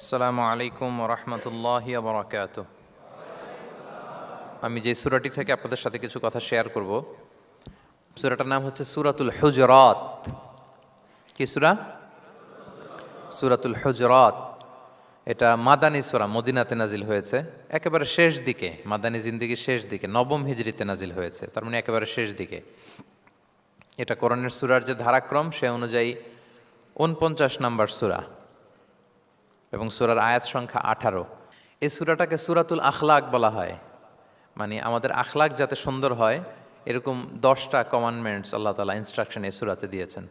আসসালামু আলাইকুম রহমতুল্লাহি বারাকাতুহু। আমি যে সূরাটি থেকে আপনাদের সাথে কিছু কথা শেয়ার করব, সূরাটার নাম হচ্ছে সূরাতুল হুজরাত। কি সূরা? সূরাতুল হুজরাত। এটা মাদানী সূরা, মদিনাতে নাজিল হয়েছে, একেবারে শেষ দিকে, মাদানী জিন্দেগির শেষ দিকে, নবম হিজরিতে নাজিল হয়েছে, তার মানে একেবারে শেষ দিকে। এটা কোরআনের সূরার যে ধারাক্রম সে অনুযায়ী ৪৯ নম্বর সূরা এবং সূরার আয়াত সংখ্যা ১৮। এই সূরাটাকে সূরাতুল আখলাক বলা হয়, মানে আমাদের আখলাক যাতে সুন্দর হয় এরকম 10টা কমান্ডমেন্টস আল্লাহ তাআলা ইনস্ট্রাকশন এই সূরাতে দিয়েছেন।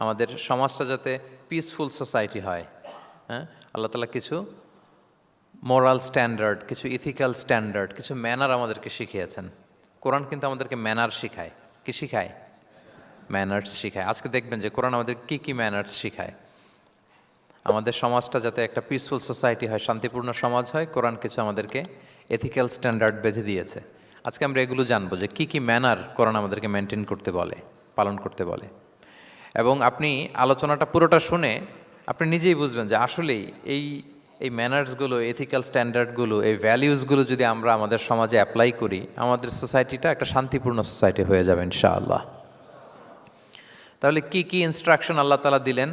আমাদের সমাজটা যাতে পিসফুল সোসাইটি হয়, হ্যাঁ, আল্লাহ তাআলা কিছু মোরাল স্ট্যান্ডার্ড, কিছু ইথিক্যাল স্ট্যান্ডার্ড, কিছু ম্যানার আমাদেরকে শিখিয়েছেন। কোরআন কিন্তু আমাদেরকে ম্যানার শিখায়। কি শিখায়? ম্যানার্স শিখায়। আজকে দেখবেন যে কোরআন আমাদের কি কি ম্যানার্স শিখায়। আমাদের সমাজটা যাতে একটা পিসফুল সোসাইটি হয়, শান্তিপূর্ণ সমাজ হয়, কোরআন কিছু আমাদেরকে এথিক্যাল স্ট্যান্ডার্ড বেঁধে দিয়েছে। আজকে আমরা এগুলো জানবো যে কি কি ম্যানার কোরআন আমাদেরকে মেনটেন করতে বলে, পালন করতে বলে। এবং আপনি আলোচনাটা পুরোটা শুনে আপনি নিজেই বুঝবেন যে আসলেই এই এই ম্যানার্সগুলো, এথিক্যাল স্ট্যান্ডার্ডগুলো, এই ভ্যালিউসগুলো যদি আমরা আমাদের সমাজে অ্যাপ্লাই করি, আমাদের সোসাইটিটা একটা শান্তিপূর্ণ সোসাইটি হয়ে যাবে ইনশাআল্লাহ। তাহলে কি কি ইনস্ট্রাকশন আল্লাহ তাআলা দিলেন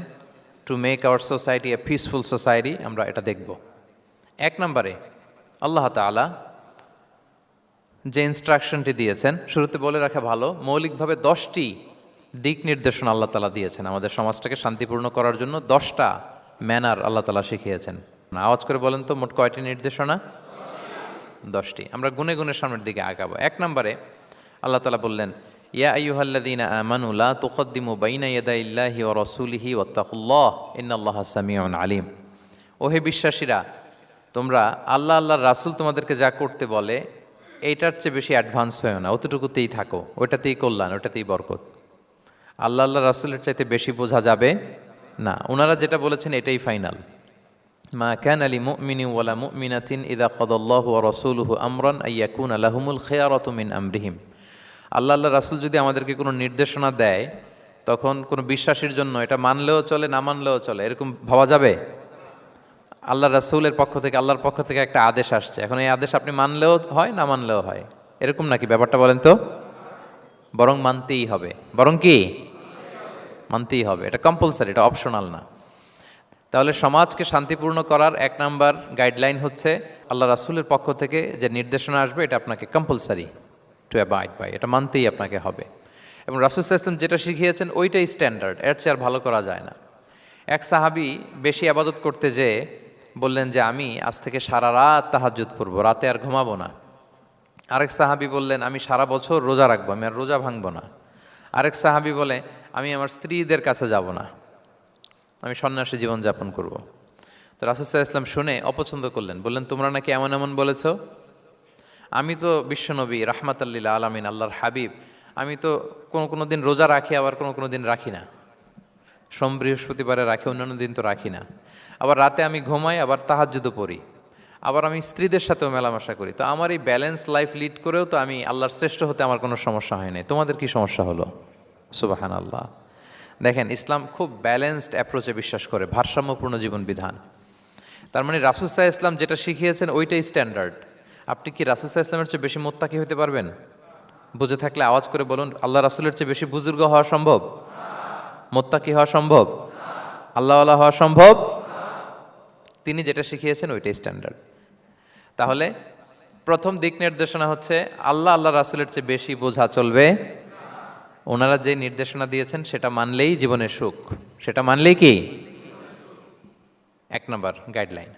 to make our society a peaceful society, আমরা এটা দেখব। ১ নম্বরে আল্লাহ তাআলা যে ইনস্ট্রাকশনটি দিয়েছেন, শুরুতে বলে রাখা ভালো, মৌলিকভাবে 10টি দিক নির্দেশনা আল্লাহ তাআলা দিয়েছেন আমাদের সমাজটাকে শান্তিপূর্ণ করার জন্য। 10টা ম্যানার আল্লাহ তাআলা শিখিয়েছেন। আওয়াজ করে বলেন তো, মোট কয়টি নির্দেশনা? 10টি। আমরা গুনে গুনে সামনের দিকে আগাবো। ১ নম্বরে আল্লাহ তাআলা বললেন, ইয়া আইয়ুহাল্লাযীনা আমানু লা তুকদ্দিমু বাইনা ইয়াদাইল্লাহি ওয়া রাসূলিহি ওয়াত্তাকুল্লাহ ইন্নাল্লাহা সামিউন আলিম। ওহে বিশ্বাসীরা, তোমরা আল্লাহ আল্লাহর রাসূল তোমাদেরকে যা করতে বলে এইটার চেয়ে বেশি অ্যাডভান্স হয়েও না, অতটুকুতেই থাকো, ওইটাতেই কল্যাণ, ওইটাতেই বরকত। আল্লাহ আল্লাহ রাসূলের চাইতে বেশি বোঝা যাবে না, ওনারা যেটা বলেছেন এটাই ফাইনাল। মা কানা লিমুমিনিন ওয়ালা মুমিনাতিন ইযা কাদাল্লাহু ওয়া রাসূলুহু আমরান আইয়াকুনা লাহুমুল খিয়ারাতু মিন আমরিহিম। আল্লাহ আল্লাহ রাসূল যদি আমাদেরকে কোনো নির্দেশনা দেয়, তখন কোনো বিশ্বাসীর জন্য এটা মানলেও চলে, না মানলেও চলে, এরকম ভাবা যাবে? আল্লাহ রাসূলের পক্ষ থেকে, আল্লাহর পক্ষ থেকে একটা আদেশ আসছে, এখন এই আদেশ আপনি মানলেও হয়, না মানলেও হয়, এরকম নাকি ব্যাপারটা বলেন তো? বরং মানতেই হবে। বরং কি? মানতেই হবে। এটা কম্পালসারি, এটা অপশনাল না। তাহলে সমাজকে শান্তিপূর্ণ করার ১ নাম্বার গাইডলাইন হচ্ছে আল্লাহ রাসূলের পক্ষ থেকে যে নির্দেশনা আসবে এটা আপনাকে কম্পালসারি টু অ্যাবাইড বাই, এটা মানতেই আপনাকে হবে। এবং রাসূল সাল্লাল্লাহু আলাইহি ওয়াসাল্লাম যেটা শিখিয়েছেন ওইটাই স্ট্যান্ডার্ড, এর চেয়ে আর ভালো করা যায় না। এক সাহাবী বেশি ইবাদত করতে যেয়ে বললেন যে আমি আজ থেকে সারা রাত তাহাজ্জুদ পড়ব, রাতে আর ঘুমাবো না। আরেক সাহাবী বললেন আমি সারা বছর রোজা রাখবো, আমি আর রোজা ভাঙবো না। আরেক সাহাবী বলে আমি আমার স্ত্রীদের কাছে যাব না, আমি সন্ন্যাসী জীবনযাপন করব। তো রাসূল সাল্লাল্লাহু আলাইহি ওয়াসাল্লাম শুনে অপছন্দ করলেন, বললেন তোমরা নাকি এমন এমন বলেছ, আমি তো বিশ্বনবী রাহমাতাল লিল আলামিন, আল্লাহর হাবিব, আমি তো কোনো দিন রোজা রাখি, আবার কোনো দিন রাখি না। সোম বৃহস্পতিবারে রাখি, অন্যান্য দিন তো রাখি না। আবার রাতে আমি ঘুমাই, আবার তাহাজ্জুদও পড়ি, আবার আমি স্ত্রীদের সাথেও মেলামেশা করি। তো আমার এই ব্যালেন্স লাইফ লিড করেও তো আমি আল্লাহর শ্রেষ্ঠ হতে আমার কোনো সমস্যা হয় নাই, তোমাদের কি সমস্যা হলো? সুবহানাল্লাহ। দেখেন, ইসলাম খুব ব্যালেন্সড অ্যাপ্রোচে বিশ্বাস করে, ভারসাম্যপূর্ণ জীবন বিধান। তার মানে রাসূল সাল্লাল্লাহু আলাইহি ওয়াসাল্লাম যেটা শিখিয়েছেন ওইটাই স্ট্যান্ডার্ড। আপনি কি রাসূল সাল্লাল্লাহু আলাইহি ওয়াসাল্লামের চেয়ে বেশি মুত্তাকি হতে পারবেন? বুঝে থাকলে আওয়াজ করে বলুন, আল্লাহ রাসূলের চেয়ে বেশি বুজুর্গ হওয়া সম্ভব? মুত্তাকি হওয়া সম্ভব? আল্লাহওয়ালা হওয়া সম্ভব? তিনি যেটা শিখিয়েছেন ওইটাই স্ট্যান্ডার্ড। তাহলে প্রথম দিক নির্দেশনা হচ্ছে আল্লাহ আল্লাহ রাসূলের চেয়ে বেশি বোঝা চলবে। ওনারা যে নির্দেশনা দিয়েছেন সেটা মানলেই জীবনের সুখ, সেটা মানলেই কি ১ নম্বর গাইডলাইন।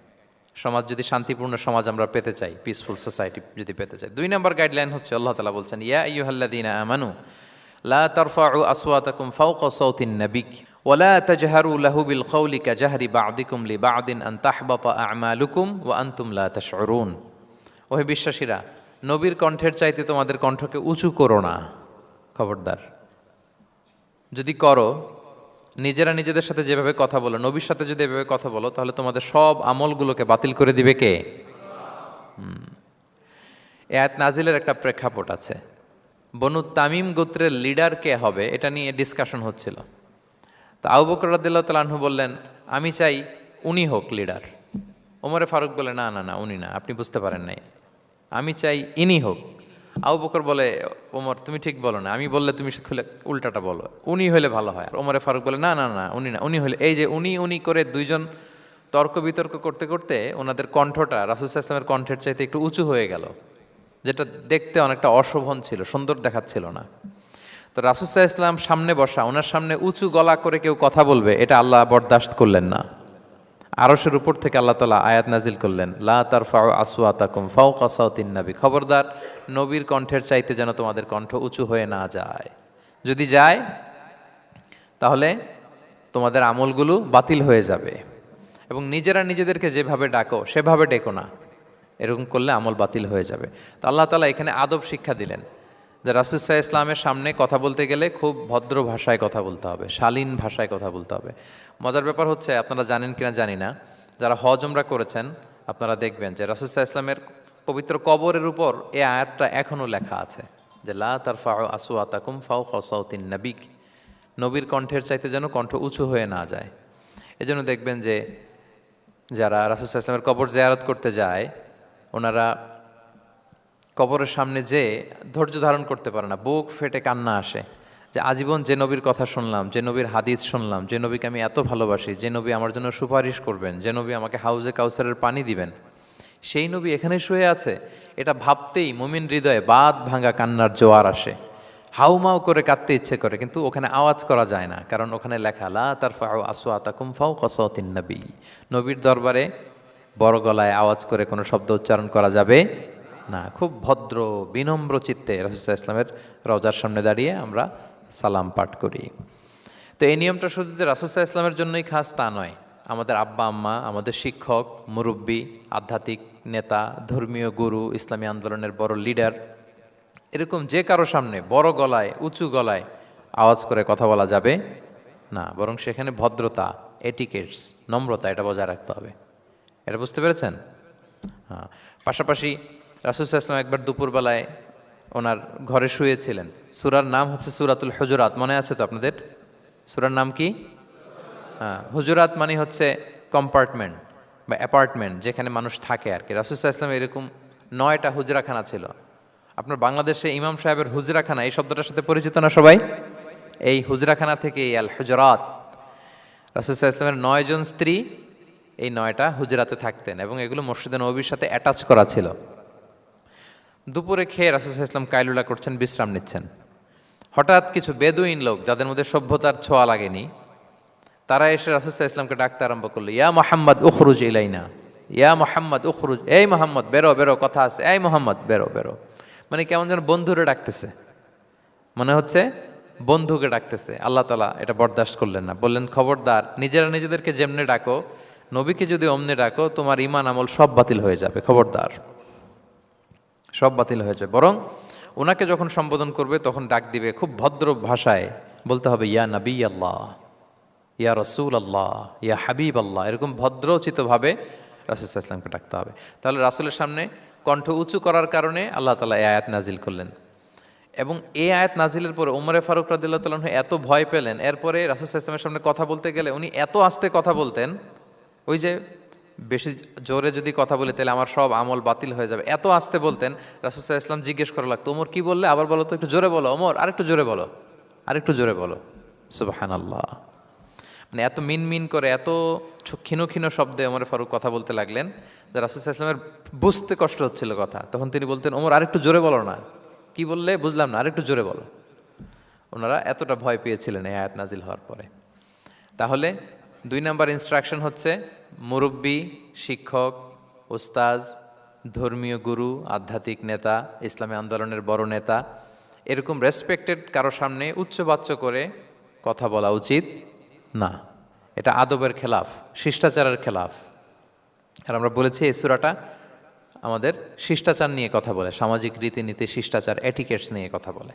সমাজ যদি শান্তিপূর্ণ সমাজ আমরা পেতে চাই, পিসফুল সোসাইটি যদি পেতে চাই। ২ নম্বর গাইডলাইন হচ্ছে আল্লাহ তাআলা বলছেন, ইয়া আইয়ুহাল্লাযীনা আমানু লা তারফাউ আসওয়াতাকুম ফাওকা সাওতিন নাবী ওয়া লা তাজহারু লাহু বিল কওলি কাজাহরি বা'দিকুম লিবা'দিন আন তাহবাতা আ'মালুকুম ওয়া আনতুম লা তাশউরুন। ওহে বিশ্বাসীরা, নবীর কণ্ঠের চাইতে তোমাদের কণ্ঠকে উঁচু করো না। খবরদার, যদি করো, নিজেরা নিজেদের সাথে যেভাবে কথা বলো, নবীর সাথে যদি এভাবে কথা বলো, তাহলে তোমাদের সব আমলগুলোকে বাতিল করে দিবে কে? এই আয়াত নাজিলের একটা প্রেক্ষাপট আছে। বনু তামিম গোত্রের লিডার কে হবে এটা নিয়ে ডিসকাশন হচ্ছিল। তো আবু বকর রাদিয়াল্লাহু তাআলা আনহু বললেন, আমি চাই উনি হোক লিডার। ওমরে ফারুক বলে, না না না, উনি না, আপনি বুঝতে পারেন নাই, আমি চাই ইনি হোক। আবু বকর বলে, ওমর তুমি ঠিক বলো না, আমি বললে তুমি খুলে উল্টাটা বলো, উনি হলে ভালো হয়। ওমরে ফারুক বলে, না না না, উনি না, উনি হলে, এই যে উনি উনি করে দুইজন তর্ক বিতর্ক করতে করতে ওনাদের কণ্ঠটা রাসূল সাল্লাল্লাহু আলাইহি ওয়াসাল্লামের কণ্ঠের চাইতে একটু উঁচু হয়ে গেল, যেটা দেখতে অনেকটা অশোভন ছিল, সুন্দর দেখাচ্ছিল না। তো রাসূল সাল্লাল্লাহু আলাইহি ওয়াসাল্লাম সামনে বসা, ওনার সামনে উঁচু গলা করে কেউ কথা বলবে, এটা আল্লাহ বরদাশত করলেন না। আরশের উপর থেকে আল্লাহ তাআলা আয়াত নাজিল করলেন, লা তারফাউ আসওয়াতাকুম ফাওকা সাওতিন নবী, খবরদার নবীর কণ্ঠের চাইতে যেন তোমাদের কণ্ঠ উঁচু হয়ে না যায়, যদি যায় তাহলে তোমাদের আমলগুলো বাতিল হয়ে যাবে, এবং নিজেরা নিজেদেরকে যেভাবে ডাকো সেভাবে ডেকো না, এরকম করলে আমল বাতিল হয়ে যাবে। তো আল্লাহ তাআলা এখানে আদব শিক্ষা দিলেন যে রাসূল সাল্লাল্লাহু আলাইহি ওয়াসাল্লামের সামনে কথা বলতে গেলে খুব ভদ্র ভাষায় কথা বলতে হবে, শালীন ভাষায় কথা বলতে হবে। মজার ব্যাপার হচ্ছে, আপনারা জানেন কিনা জানি না, যারা হজ উমরা করেছেন আপনারা দেখবেন যে রাসূল সাল্লাল্লাহু আলাইহি ওয়াসাল্লামের পবিত্র কবরের উপর এই আয়াতটা এখনও লেখা আছে যে লা তারফাউ আসওয়াতাকুম ফাওকা সাওতিন নবী, নবীর কণ্ঠের চাইতে যেন কণ্ঠ উঁচু হয়ে না যায়। এজন্য দেখবেন যে যারা রাসূল সাল্লাল্লাহু আলাইহি ওয়াসাল্লামের কবর জিয়ারত করতে যায়, ওনারা কবরের সামনে যে ধৈর্য ধারণ করতে পারে না, বুক ফেটে কান্না আসে যে আজীবন যে নবীর কথা শুনলাম, যে নবীর হাদিস শুনলাম, যে নবীকে আমি এত ভালোবাসি, যে নবী আমার জন্য সুপারিশ করবেন, যে নবী আমাকে হাউজে কাউসারের পানি দিবেন, সেই নবী এখানে শুয়ে আছে। এটা ভাবতেই মুমিন হৃদয়ে বাঁধ ভাঙা কান্নার জোয়ার আসে, হাউমাউ করে কাঁদতে ইচ্ছে করে, কিন্তু ওখানে আওয়াজ করা যায় না, কারণ ওখানে লেখা লা তারফাউ আসওয়াতাকুম ফাওকা সাওতিন নবী, নবীর দরবারে বড় গলায় আওয়াজ করে কোনো শব্দ উচ্চারণ করা যাবে না। খুব ভদ্র বিনম্র চিত্তে রাসূল সাল্লাল্লাহু আলাইহি ওয়াসাল্লামের রওজার সামনে দাঁড়িয়ে আমরা সালাম পাঠ করি। তো এই নিয়মটা শুধু যে রাসূল সাল্লাল্লাহু আলাইহি ওয়াসাল্লামের জন্যই খাস তা নয়, আমাদের আব্বা আম্মা, আমাদের শিক্ষক, মুরব্বী, আধ্যাত্মিক নেতা, ধর্মীয় গুরু, ইসলামী আন্দোলনের বড় লিডার, এরকম যে কারো সামনে বড় গলায় উঁচু গলায় আওয়াজ করে কথা বলা যাবে না, বরং সেখানে ভদ্রতা, এটিকেটস, নম্রতা, এটা বজায় রাখতে হবে। এটা বুঝতে পেরেছেন? হ্যাঁ। পাশাপাশি রাসূল সাল্লাল্লাহু আলাইহি ওয়াসাল্লাম একবার দুপুরবেলায় ওনার ঘরে শুয়েছিলেন। সূরার নাম হচ্ছে সূরাতুল হুজুরাত, মনে আছে তো আপনাদের? সূরার নাম কি? হ্যাঁ, হুজুরাত মানে হচ্ছে কম্পার্টমেন্ট বা অ্যাপার্টমেন্ট, যেখানে মানুষ থাকে আর কি। রাসূল সাল্লাল্লাহু আলাইহি ওয়াসাল্লাম এরকম 9টা হুজরাখানা ছিল। আপনার বাংলাদেশে ইমাম সাহেবের হুজরাখানা এই শব্দটার সাথে পরিচিত না সবাই? এই হুজরাখানা থেকে এই আল হুজরাত, রাসূল সাল্লাল্লাহু আলাইহি ওয়াসাল্লামের 9 জন স্ত্রী এই 9টা হুজরাতে থাকতেন, এবং এগুলো মসজিদে নববীর সাথে অ্যাটাচ করা ছিল। দুপুরে খেয়ে রাসূল সাল্লাল্লাহু আলাইহি ওয়াসাল্লাম কাইলুলা করছেন, বিশ্রাম নিচ্ছেন। হঠাৎ কিছু বেদুইন লোক, যাদের মধ্যে সভ্যতার ছোঁয়া লাগেনি, তারা এসে রাসূল সাল্লাল্লাহু আলাইহি ওয়াসাল্লামকে ডাকতে আরম্ভ করলো, ইয়া মুহাম্মদ উখরুজ ইলাইনা, ইয়া মুহাম্মদ উখরুজ, এই মুহাম্মদ বেরো বেরো, কথা আছে, এই মুহাম্মদ বেরো বেরো। মানে কেমন যেন বন্ধুরে ডাকতেছে, মনে হচ্ছে বন্ধুকে ডাকতেছে। আল্লাহ তাআলা এটা বরদাস্ত করলেন না, বললেন খবরদার, নিজেরা নিজেদেরকে যেমনে ডাকো, নবীকে যদি অমনে ডাকো, তোমার ঈমান আমল সব বাতিল হয়ে যাবে, খবরদার, সব বাতিল হয়ে যাবে। বরং ওনাকে যখন সম্বোধন করবে তখন ডাক দিবে খুব ভদ্র ভাষায়, বলতে হবে ইয়া নবী আল্লাহ, ইয়া রসুল আল্লাহ, ইয়া হাবিব আল্লাহ, এরকম ভদ্রোচিতভাবে রাসূল সাল্লাল্লাহু আলাইহি ওয়াসাল্লামকে ডাকতে হবে। তাহলে রাসূলের সামনে কণ্ঠ উঁচু করার কারণে আল্লাহ তাআলা এই আয়াত নাজিল করলেন, এবং এই আয়াত নাজিলের পরে ওমরে ফারুক রাদিয়াল্লাহু তাআলা আনহু এত ভয় পেলেন। এরপরে রাসূল সাল্লাল্লাহু আলাইহি ওয়াসাল্লামের সামনে কথা বলতে গেলে উনি এত আস্তে কথা বলতেন, ওই যে বেশি জোরে যদি কথা বলে তাহলে আমার সব আমল বাতিল হয়ে যাবে, এত আস্তে বলতেন। রাসূল সাল্লাল্লাহু আলাইহি ওয়াসাল্লাম জিজ্ঞেস করা লাগতো, ওমর কি বললে, আবার বলো তো, একটু জোরে বলো ওমর, আরেকটু জোরে বলো, আরেকটু জোরে বলো। সুবহানাল্লাহ। মানে এত মিন করে, এত ক্ষীণ ক্ষীণ শব্দে ওমর ফারুক কথা বলতে লাগলেন যে রাসূল সাল্লাল্লাহু আলাইহি ওয়াসাল্লামের বুঝতে কষ্ট হচ্ছিল কথা। তখন তিনি বলতেন, ওমর আরেকটু জোরে বলো না, কি বললে বুঝলাম না, আরেকটু জোরে বলো। ওনারা এতটা ভয় পেয়েছিলেন এই আয়াত নাজিল হওয়ার পরে। তাহলে 2 নাম্বার ইনস্ট্রাকশন হচ্ছে, মুরব্বী, শিক্ষক, ওস্তাজ, ধর্মীয় গুরু, আধ্যাত্মিক নেতা, ইসলামী আন্দোলনের বড় নেতা, এরকম রেসপেক্টেড কারো সামনে উচ্চবাচ্য করে কথা বলা উচিত না। এটা আদবের খেলাফ, শিষ্টাচারের খেলাফ। আর আমরা বলেছি এই সূরাটা আমাদের শিষ্টাচার নিয়ে কথা বলে, সামাজিক রীতিনীতি, শিষ্টাচার, এটিকেটস নিয়ে কথা বলে।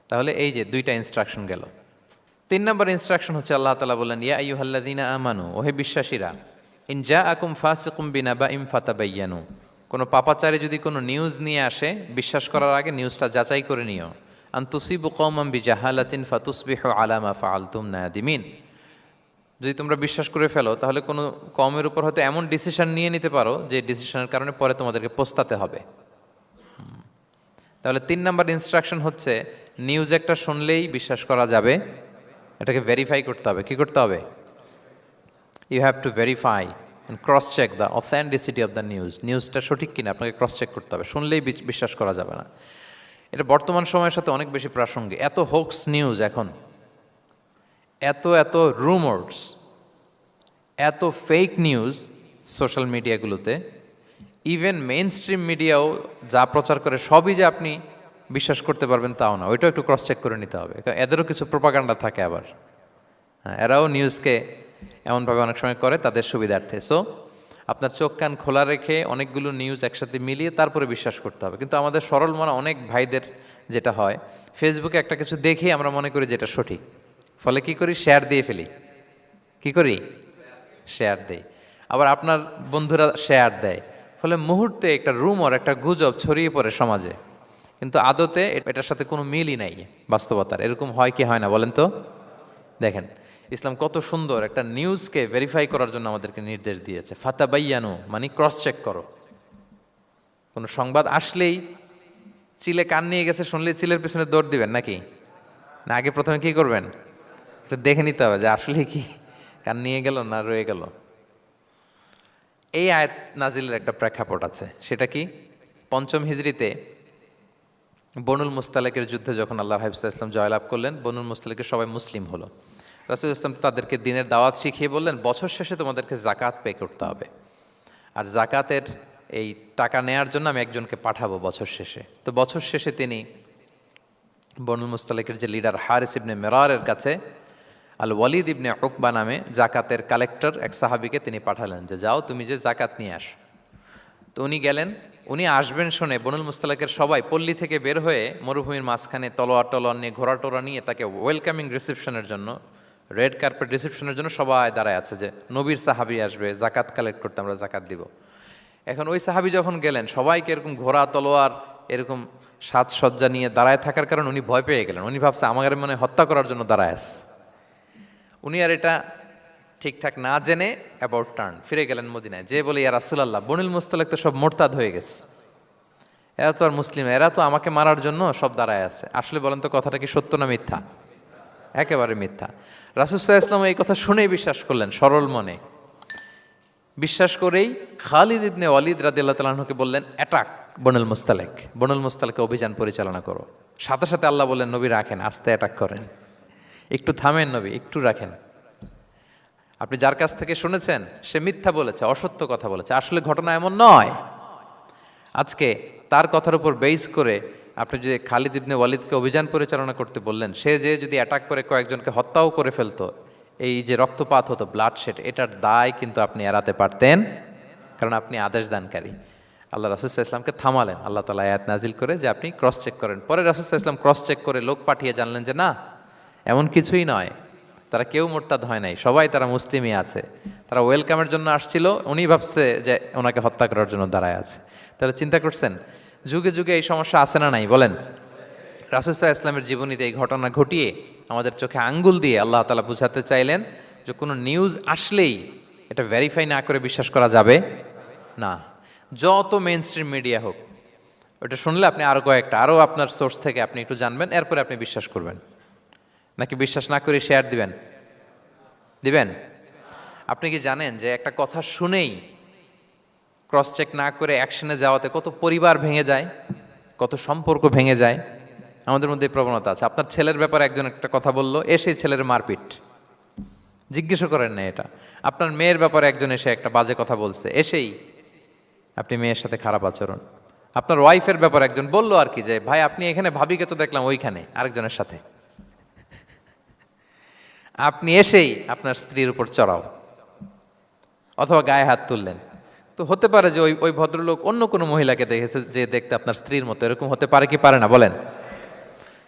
তাহলে এই যে 2টা ইনস্ট্রাকশন গেল। 3 নম্বর ইনস্ট্রাকশন হচ্ছে, আল্লাহ তাআলা বললেন, ইয়া আইয়ুহাল্লাযীনা আমানু, ওহে বিশ্বাসীরা, ইন জাআকুম ফাসিকুম বিনাবাইন ফাতাবায়ানু, কোনো পাপাচারী যদি কোনো নিউজ নিয়ে আসে, বিশ্বাস করার আগে নিউজটা যাচাই করে নিও। আন তুসিবু কওমান বিজাহালাতিন ফাতুসবিহু আলা মা ফাআলতুম নাদিমিন, যদি তোমরা বিশ্বাস করে ফেলো তাহলে কোনো কমের উপর হয়তো এমন ডিসিশন নিয়ে নিতে পারো যে ডিসিশনের কারণে পরে তোমাদেরকে পস্তাতে হবে। তাহলে 3 নাম্বার ইনস্ট্রাকশন হচ্ছে নিউজ একটা শুনলেই বিশ্বাস করা যাবে, এটাকে ভেরিফাই করতে হবে। কি করতে হবে? You have to verify and cross check the authenticity of the news. নিউজটা সঠিক কিনা আপনাকে ক্রস চেক করতে হবে, শুনলেই বিশ্বাস করা যাবে না। এটা বর্তমান সময়ের সাথে অনেক বেশি প্রাসঙ্গিক। এত হোক্স নিউজ এখন, এত এত রুমার্স, এত ফেক নিউজ সোশ্যাল মিডিয়াগুলোতে, ইভেন মেইন স্ট্রিম মিডিয়াও যা প্রচার করে সবই যে আপনি বিশ্বাস করতে পারবেন তাও না, ওইটাও একটু ক্রস চেক করে নিতে হবে। এদেরও কিছু প্রোপাগান্ডা থাকে আবার, হ্যাঁ, এরাও নিউজকে এমনভাবে অনেক সময় করে তাদের সুবিধার্থে। সো আপনার চোখ কান খোলা রেখে অনেকগুলো নিউজ একসাথে মিলিয়ে তারপরে বিশ্বাস করতে হবে। কিন্তু আমাদের সরল মনা অনেক ভাইদের যেটা হয়, ফেসবুকে একটা কিছু দেখেই আমরা মনে করি যেটা সঠিক, ফলে কি করি? শেয়ার দিয়ে ফেলি। কি করি? শেয়ার দেই। আবার আপনার বন্ধুরা শেয়ার দেয়, ফলে মুহূর্তে একটা রুমর, একটা গুজব ছড়িয়ে পড়ে সমাজে, কিন্তু আদতে এটার সাথে কোনো মিলই নাই বাস্তবতার। এরকম হয় কি হয় না বলেন তো? দেখেন ইসলাম কত সুন্দর একটা নিউজকে ভেরিফাই করার জন্য আমাদেরকে নির্দেশ দিয়েছে। ফাতাবাইয়ানু মানে ক্রস চেক করো। কোনো সংবাদ আসলেই চিলে কান নিয়ে গেছে শুনলে চিলের পিছনে দৌড় দিবেন নাকি? না, আগে প্রথমে কি করবেন? একটু দেখে নিতে হবে যে আসলে কি কান নিয়ে গেল না রয়ে গেল। এই আয়াত নাজিলের একটা প্রেক্ষাপট আছে, সেটা কি? 5ম হিজরিতে বনুল মুস্তালেকের যুদ্ধে যখন আল্লাহ হাবিব ইসলাম জয়লাভ করলেন, বনুল মুস্তালেকের সবাই মুসলিম হলো। রাসূল ইসলাম তাদেরকে দিনের দাওয়াত শিখিয়ে বললেন, বছর শেষে তোমাদেরকে জাকাত পে করতে হবে, আর জাকাতের এই টাকা নেয়ার জন্য আমি একজনকে পাঠাবো বছর শেষে। তো বছর শেষে তিনি বনুল মুস্তালেকের যে লিডার হারিস ইবনে মেরারের কাছে আল ওয়ালিদ ইবনে উকবা নামে জাকাতের কালেক্টর এক সাহাবিকে তিনি পাঠালেন যে যাও তুমি যে জাকাত নিয়ে আসো। তো উনি গেলেন, উনি আসবেন শুনে বনুল মুস্তালাকের সবাই পল্লী থেকে বের হয়ে মরুভূমির মাঝখানে তলোয়ার টলোয়ার নিয়ে, ঘোড়া টোরা নিয়ে তাকে ওয়েলকামিং রিসেপশনের জন্য, রেড কার্পেট রিসেপশনের জন্য সবাই দাঁড়ায় আছে যে নবীর সাহাবি আসবে, জাকাত কালেক্ট করতে, আমরা জাকাত দিব। এখন ওই সাহাবি যখন গেলেন, সবাইকে এরকম ঘোড়া তলোয়ার এরকম সাজসজ্জা নিয়ে দাঁড়ায় থাকার কারণে উনি ভয় পেয়ে গেলেন। উনি ভাবছে আমাদের মনে হত্যা করার জন্য দাঁড়ায় আছে। উনি আর এটা ঠিকঠাক না জেনে অ্যাবাউট টার্ন ফিরে গেলেন মদিনায়, যে বলে ইয়া রাসূলুল্লাহ, বনুল মুস্তালাক তো সব মোরতাদ হয়ে গেছে, এরা তো আর মুসলিম, এরা তো আমাকে মারার জন্য সব দাঁড়ায় আছে। আসলে বলেন তো কথাটা কি সত্য না মিথ্যা? একেবারে মিথ্যা। রাসূল সাল্লাল্লাহু আলাইহি ওয়াসাল্লাম এই কথা শুনেই বিশ্বাস করলেন সরল মনে। বিশ্বাস করেই খালিদ ইবনে ওয়ালিদ রাদিয়াল্লাহু তাআলা আনহুকে বললেন, অ্যাটাক বনুল মুস্তালাক, বনুল মুস্তালাকে অভিযান পরিচালনা করো। সাথে সাথে আল্লাহ বললেন, নবী রাখেন, আস্তে অ্যাটাক করেন, একটু থামেন নবী, একটু রাখেন। আপনি যার কাছ থেকে শুনেছেন সে মিথ্যা বলেছে, অসত্য কথা বলেছে, আসলে ঘটনা এমন নয়। আজকে তার কথার উপর বেস করে আপনি যে খালিদ ইবনে ওয়ালিদকে অভিযান পরিচালনা করতে বললেন, সে যে যদি অ্যাটাক করে কয়েকজনকে হত্যাও করে ফেলতো, এই যে রক্তপাত হতো, ব্লাডশেড, এটার দায় কিন্তু আপনি এড়াতে পারতেন, কারণ আপনি আদেশ দানকারী। আল্লাহ রাসূল সাল্লাল্লাহু আলাইহি ওয়াসাল্লামকে থামালেন আল্লাহ তাআলা আয়াত নাজিল করে যে আপনি ক্রস চেক করেন। পরে রাসূল সাল্লাল্লাহু আলাইহি ওয়াসাল্লাম ক্রস চেক করে লোক পাঠিয়ে জানলেন যে না, এমন কিছুই নয়, তারা কেউ মোরতাদ হয় নাই, সবাই তারা মুসলিমই আছে, তারা ওয়েলকামের জন্য আসছিল, উনি ভাবছে যে ওনাকে হত্যা করার জন্য দাঁড়ায় আছে। তাহলে চিন্তা করছেন যুগে যুগে এই সমস্যা আছে না নাই বলেন? রাসূল সাল্লাল্লাহু আলাইহি ওয়াসাল্লামের জীবনীতে এই ঘটনা ঘটিয়ে আমাদের চোখে আঙ্গুল দিয়ে আল্লাহ তাআলা বুঝাতে চাইলেন যে কোনো নিউজ আসলেই এটা ভেরিফাই না করে বিশ্বাস করা যাবে না। যত মেইন স্ট্রিম মিডিয়া হোক, ওটা শুনলে আপনি আরও কয়েকটা, আরও আপনার সোর্স থেকে আপনি একটু জানবেন, এরপরে আপনি বিশ্বাস করবেন। নাকি বিশ্বাস না করে শেয়ার দিবেন? দিবেন? আপনি কি জানেন যে একটা কথা শুনেই ক্রস চেক না করে অ্যাকশনে যাওয়াতে কত পরিবার ভেঙে যায়, কত সম্পর্ক ভেঙে যায়? আমাদের মধ্যে এই প্রবণতা আছে। আপনার ছেলের ব্যাপারে একজন একটা কথা বললো, এসে ছেলের মারপিট, জিজ্ঞেসও করেন না এটা। আপনার মেয়ের ব্যাপারে একজন এসে একটা বাজে কথা বলছে, এসেই আপনি মেয়ের সাথে খারাপ আচরণ। আপনার ওয়াইফের ব্যাপারে একজন বললো আর কি যে ভাই আপনি এখানে, ভাবিকে তো দেখলাম ওইখানে আরেকজনের সাথে, আপনি এসেই আপনার স্ত্রীর উপর চড়াও অথবা গায়ে হাত তুললেন। তো হতে পারে যে ওই ভদ্রলোক অন্য কোনো মহিলাকে দেখেছে যে দেখতে আপনার স্ত্রীর মতো, এরকম হতে পারে কি পারে না বলেন?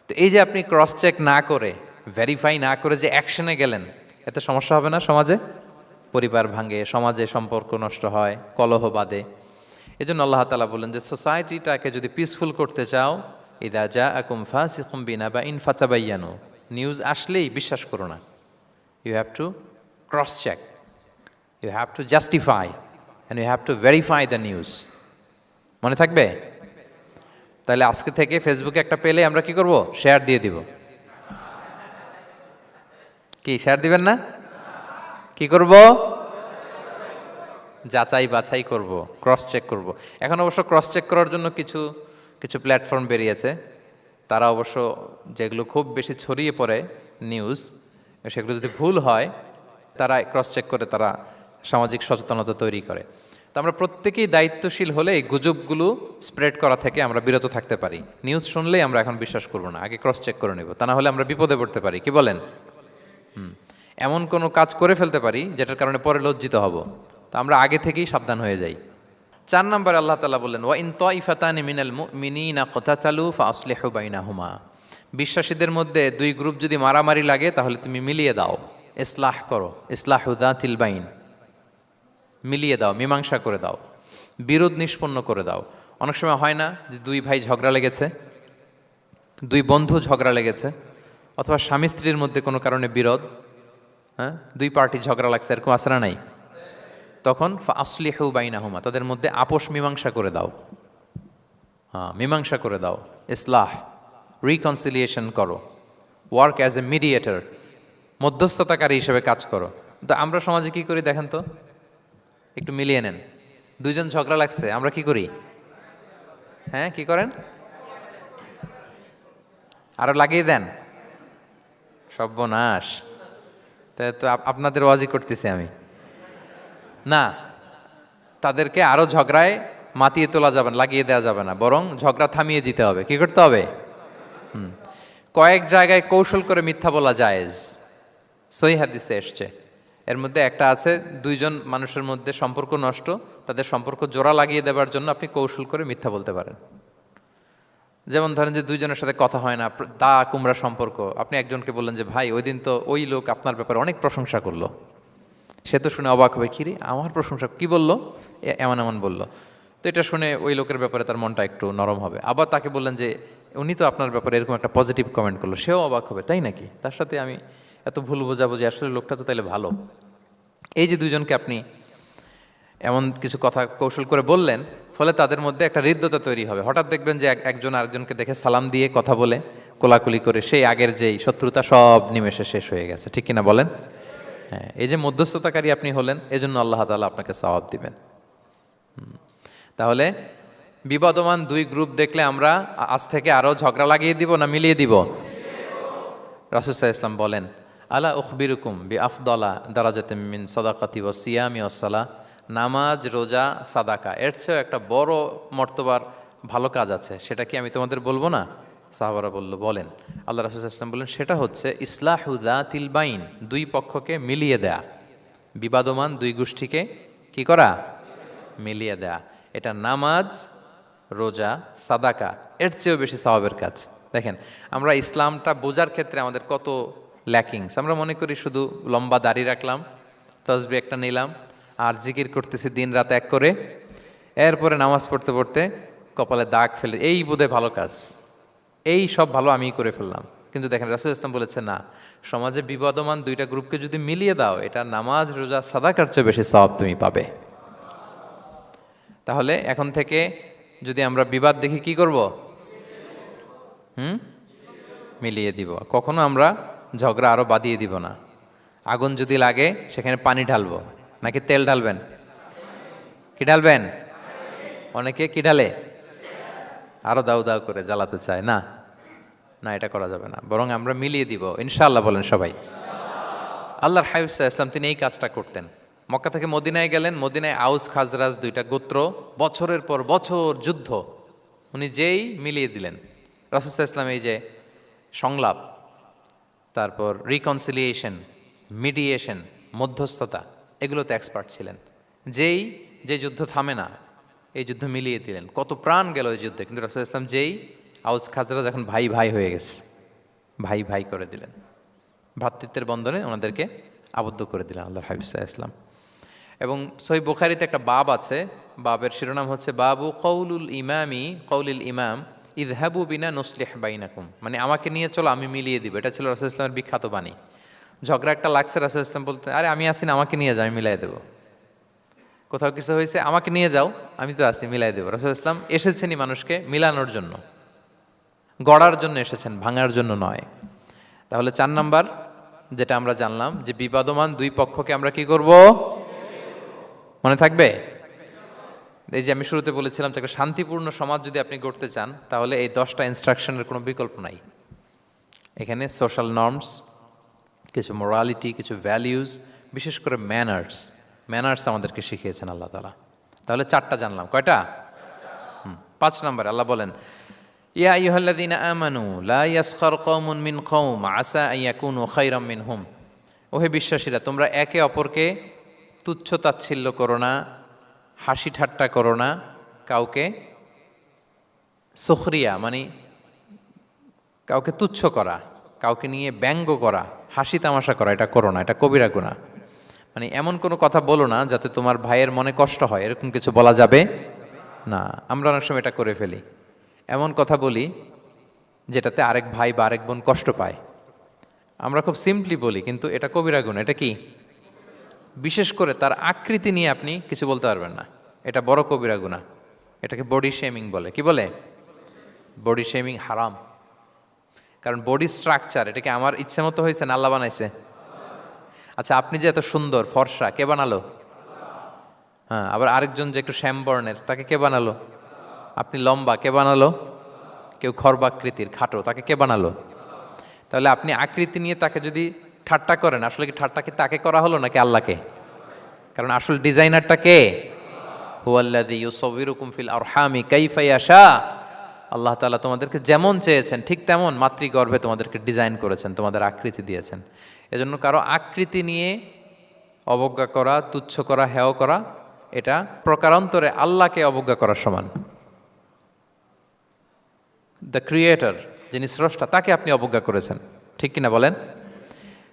তো এই যে আপনি ক্রস চেক না করে, ভেরিফাই না করে যে অ্যাকশনে গেলেন, এতে সমস্যা হবে না সমাজে? পরিবার ভাঙে, সমাজে সম্পর্ক নষ্ট হয়, কলহ বাঁধে। এই জন্য আল্লাহ তাআলা বলেন যে সোসাইটিটাকে যদি পিসফুল করতে চাও, ইযা জাআকুম ফাসিকুম বিনাবাইন ফাতাবায়ানু, নিউজ আসলেই বিশ্বাস করো না, you have to cross check, you have to justify and you have to verify the news. মনে থাকবে? তাহলে আজকে থেকে ফেসবুকে একটা পেলে আমরা কি করব? শেয়ার দিয়ে দিব। কি শেয়ার দিবেন না? কি করব? যাচাই বাছাই করব, ক্রস চেক করব। এখন অবশ্য ক্রস চেক করার জন্য কিছু কিছু প্ল্যাটফর্ম বেরিয়েছে, তারা অবশ্য যেগুলো খুব বেশি ছড়িয়ে পড়ে নিউজ, সেগুলো যদি ভুল হয় তারা ক্রস চেক করে তারা সামাজিক সচেতনতা তৈরি করে। তো আমরা প্রত্যেকেই দায়িত্বশীল হলে এই গুজবগুলো স্প্রেড করা থেকে আমরা বিরত থাকতে পারি। নিউজ শুনলেই আমরা এখন বিশ্বাস করব না, আগে ক্রস চেক করে নেব, তা না হলে আমরা বিপদে পড়তে পারি। কি বলেন? এমন কোনো কাজ করে ফেলতে পারি যেটার কারণে পরে লজ্জিত হব। তো আমরা আগে থেকেই সাবধান হয়ে যাই। 4 নম্বরে আল্লাহ তাআলা বললেন, ওয়া ইন তাইফাতানি মিনাল মুমিনিনা ক্তাতালু ফাআসলিহু বাইনাহুমা। বিশ্বাসীদের মধ্যে 2 গ্রুপ যদি মারামারি লাগে তাহলে তুমি মিলিয়ে দাও, ইসলাহ করো, ইসলাহু যাতিল বাইন, মিলিয়ে দাও, মীমাংসা করে দাও, বিরোধ নিষ্পন্ন করে দাও। অনেক সময় হয় না যে 2 ভাই ঝগড়া লেগেছে, 2 বন্ধু ঝগড়া লেগেছে, অথবা স্বামী স্ত্রীর মধ্যে কোনো কারণে বিরোধ, হ্যাঁ, 2 পার্টি ঝগড়া লাগছে, এরকম আছে না নাই? তখন ফাআসলিহু বাইনাহুমা, তাদের মধ্যে আপোষ মীমাংসা করে দাও। হ্যাঁ, মীমাংসা করে দাও, ইসলাহ, রিকনসিলিয়েশন করো, ওয়ার্ক অ্যাজ এ মিডিয়েটর, মধ্যস্থতাকারী হিসেবে কাজ করো। তো আমরা সমাজে কি করি দেখেন তো, একটু মিলিয়ে নেন। 2 জন ঝগড়া লাগছে, আমরা কি করি? হ্যাঁ, কি করেন? আরো লাগিয়ে দেন। সর্বনাশ! তাই তো আপনাদের ওয়াজি করতেছি আমি না, তাদেরকে আরো ঝগড়ায় মাতিয়ে তোলা যাবে না, লাগিয়ে দেওয়া যাবে না, বরং ঝগড়া থামিয়ে দিতে হবে। কি করতে হবে? কয়েক জায়গায় কৌশল করে মিথ্যা বলা জায়েজ, সহিহ হাদিসে এসছে। এর মধ্যে একটা আছে, 2 জন মানুষের মধ্যে সম্পর্ক নষ্ট, তাদের সম্পর্ক জোড়া লাগিয়ে দেওয়ার জন্য আপনি কৌশল করে মিথ্যা বলতে পারেন। যেমন ধরেন যে 2 জনের সাথে কথা হয় না, দা কুমড়া সম্পর্ক, আপনি একজনকে বললেন যে ভাই ওই দিন তো ওই লোক আপনার ব্যাপারে অনেক প্রশংসা করলো। সে তো শুনে অবাক হবে, কিরে আমার প্রশংসা কি বললো, এমন এমন বললো। তো এটা শুনে ওই লোকের ব্যাপারে তার মনটা একটু নরম হবে। আবার তাকে বললেন যে উনি তো আপনার ব্যাপারে এরকম একটা পজিটিভ কমেন্ট করলো, সেও অবাক হবে, তাই নাকি, তার সাথে আমি এত ভুল বোঝাবো যে আসলে লোকটা তো তাইলে ভালো। এই যে 2 জনকে আপনি এমন কিছু কথা কৌশল করে বললেন, ফলে তাদের মধ্যে একটা হৃদ্যতা তৈরি হবে। হঠাৎ দেখবেন যে একজন আরেকজনকে দেখে সালাম দিয়ে কথা বলে কোলাকুলি করে সেই আগের যেই শত্রুতা সব নিমেষে শেষ হয়ে গেছে। ঠিক কিনা বলেন? হ্যাঁ, এই যে মধ্যস্থতাকারী আপনি হলেন, এজন্য আল্লাহ তাআলা আপনাকে সওয়াব দিবেন। তাহলে বিবাদমান 2 গ্রুপ দেখলে আমরা আজ থেকে আরো ঝগড়া লাগিয়ে দিব না মিলিয়ে দিব? রাসূল সাল্লাল্লাহু আলাইহি ওয়াসাল্লাম বলেন, আলা উখবিরুকুম বিআফদালা দারাজাতিম মিন সাদাকাতি ওয়াস সিয়ামি ওয়াস সালাহ। নামাজ, রোজা, সাদাকা, এর চেয়েও একটা বড় মর্তবার ভালো কাজ আছে, সেটা কি আমি তোমাদের বলবো না? সাহাবারা বলল, বলেন। আল্লাহ রাসূল সাল্লাল্লাহু আলাইহি ওয়াসাল্লাম বললেন, সেটা হচ্ছে ইসলাহু যাতিল বাইন, 2 পক্ষকে মিলিয়ে দেয়া, বিবাদমান 2 গোষ্ঠীকে কি করা? মিলিয়ে দেয়া। এটা নামাজ, রোজা, সাদাকা এর চেয়েও বেশি সওয়াবের কাজ। দেখেন, আমরা ইসলামটা বোঝার ক্ষেত্রে আমাদের কত ল্যাকিংস। আমরা মনে করি শুধু লম্বা দাড়ি রাখলাম, তাসবিহ একটা নিলাম, আর জিকির করতেছি দিন রাত এক করে, এরপরে নামাজ পড়তে পড়তে কপালে দাগ ফেলে, এই বোধহয় ভালো কাজ, এই সব ভালো আমিই করে ফেললাম। কিন্তু দেখেন, রাসূল ইসলাম বলেছে না, সমাজে বিবাদমান 2টা গ্রুপকে যদি মিলিয়ে দাও, এটা নামাজ, রোজা, সাদাকার চেয়ে বেশি সওয়াব তুমি পাবে। তাহলে এখন থেকে যদি আমরা বিবাদ দেখি কি করব? মিলিয়ে দিব। কখনো আমরা ঝগড়া আরো বাদিয়ে দিব না। আগুন যদি লাগে সেখানে পানি ঢালবো নাকি তেল ঢালবেন? কি ঢালবেন? অনেকে কি ঢালে? আরো দাউ দাউ করে জ্বালাতে চায় না, না, এটা করা যাবে না, বরং আমরা মিলিয়ে দিব ইনশাআল্লাহ। বলেন সবাই। আল্লাহর হাবিব সাল্লাল্লাহু আলাইহি ওয়াসাল্লাম তিনি এই কাজটা করতেন। মক্কা থেকে মদিনায় গেলেন, মদিনায় আউস খাজরাজ 2টা গোত্র, বছরের পর বছর যুদ্ধ, উনি যেই মিলিয়ে দিলেন। রাসূল সাল্লাল্লাহু আলাইহি ওয়াসাল্লাম এই যে সংলাপ, তারপর রিকনসিলিয়েশন, মিডিয়েশন, মধ্যস্থতা, এগুলোতে এক্সপার্ট ছিলেন। যে যুদ্ধ থামে না, এই যুদ্ধ মিলিয়ে দিলেন। কত প্রাণ গেল এই যুদ্ধে, কিন্তু রাসূল সাল্লাল্লাহু আলাইহি ওয়াসাল্লাম যেই আউস খাজরাজ এখন ভাই ভাই হয়ে গেছে, ভাই ভাই করে দিলেন, ভ্রাতৃত্বের বন্ধনে ওনাদেরকে আবদ্ধ করে দিলেন আল্লাহর হাবিব সাল্লাল্লাহু আলাইহি ওয়াসাল্লাম। এবং সহিহ বুখারীতে একটা বাব আছে, বাবের শিরোনাম হচ্ছে বাবু কওলুল ইমাম ইযহাবু বিনা নুসলিহ বাইনাকুম, মানে আমাকে নিয়ে চলো আমি মিলিয়ে দিব। এটা ছিল রাসূল সাল্লাল্লাহু আলাইহি ওয়াসাল্লামের বিখ্যাত বাণী। ঝগড়া একটা লাগছে, রাসূল ইসলাম বলতে, আরে আমি আসি না, আমাকে নিয়ে যাও, আমি মিলাই দেবো। কোথাও কিছু হয়েছে, আমাকে নিয়ে যাও, আমি তো আছি, মিলাই দেবো। রাসূল ইসলাম এসেছেনই মানুষকে মিলানোর জন্য, গড়ার জন্য এসেছেন, ভাঙার জন্য নয়। তাহলে 4 নাম্বার যেটা আমরা জানলাম যে বিবাদমান দুই পক্ষকে আমরা কি করব, মনে থাকবে? এই যে আমি শুরুতে বলেছিলাম যে একটা শান্তিপূর্ণ সমাজ যদি আপনি গড়তে চান, তাহলে এই 10টা ইনস্ট্রাকশনের কোনো বিকল্প নাই। এখানে সোশ্যাল নর্মস, কিছু মোরালিটি, কিছু ভ্যালিউজ, বিশেষ করে ম্যানার্স আমাদেরকে শিখিয়েছেন আল্লাহ তাআলা। তাহলে 4টা জানলাম, কয়টা? 5 নম্বরে আল্লাহ বলেন, ইয়া আইয়ুহাল্লাযীনা আমানু লা ইয়াসখার কওমুন মিন কওম আসা আন ইয়াকুনু খায়রাম মিনহুম। ওহে বিশ্বাসীরা, তোমরা একে অপরকে তুচ্ছ তাচ্ছিল্য করো না, হাসি ঠাট্টা করো না, কাউকে সুখরিয়া মানে কাউকে তুচ্ছ করা, কাউকে নিয়ে ব্যঙ্গ করা, হাসি তামাশা করা, এটা করো না, এটা কবিরা গুনাহ। মানে এমন কোনো কথা বলো না যাতে তোমার ভাইয়ের মনে কষ্ট হয়, এরকম কিছু বলা যাবে না। আমরা অনেক সময় এটা করে ফেলি, এমন কথা বলি যেটাতে আরেক ভাই বা আরেক বোন কষ্ট পায়। আমরা খুব সিম্পলি বলি, কিন্তু এটা কবিরা গুনাহ। এটা কি? বিশেষ করে তার আকৃতি নিয়ে আপনি কিছু বলতে পারবেন না, এটা বড় কবিরা গুনাহ। এটাকে বডি শেমিং বলে। কি বলে? বডি শেমিং হারাম। কারণ বডি স্ট্রাকচার, এটাকে আমার ইচ্ছে মতো হয়েছে না আল্লাহ বানাইছে? আচ্ছা, আপনি যে এত সুন্দর ফর্সা, কে বানালো? হ্যাঁ, আবার আরেকজন যে একটু শ্যামবর্ণের, তাকে কে বানালো? আপনি লম্বা, কে বানালো? কেউ খর্বাকৃতির, খাটো, তাকে কে বানালো? তাহলে আপনি আকৃতি নিয়ে তাকে যদি ঠাট্টা করেন, আসলে কি ঠাট্টা কি তাকে করা হলো নাকি আল্লাহকে? কারণ আসল ডিজাইনারটা কে? হুয়াল্লাযী ইউসাউবিরুকুম ফিল আরহামি কাইফা ইয়াশা। আল্লাহ তাআলা তোমাদেরকে যেমন চেয়েছেন ঠিক তেমন মাতৃগর্ভে তোমাদেরকে ডিজাইন করেছেন, তোমাদের আকৃতি দিয়েছেন। এজন্য কারো আকৃতি নিয়ে অবজ্ঞা করা, তুচ্ছ করা, হেয় করা, এটা প্রকারান্তরে আল্লাহকে অবজ্ঞা করার সমান। দ্য ক্রিয়েটর, যিনি স্রষ্টা, তাকে আপনি অবজ্ঞা করেছেন, ঠিক কিনা বলেন?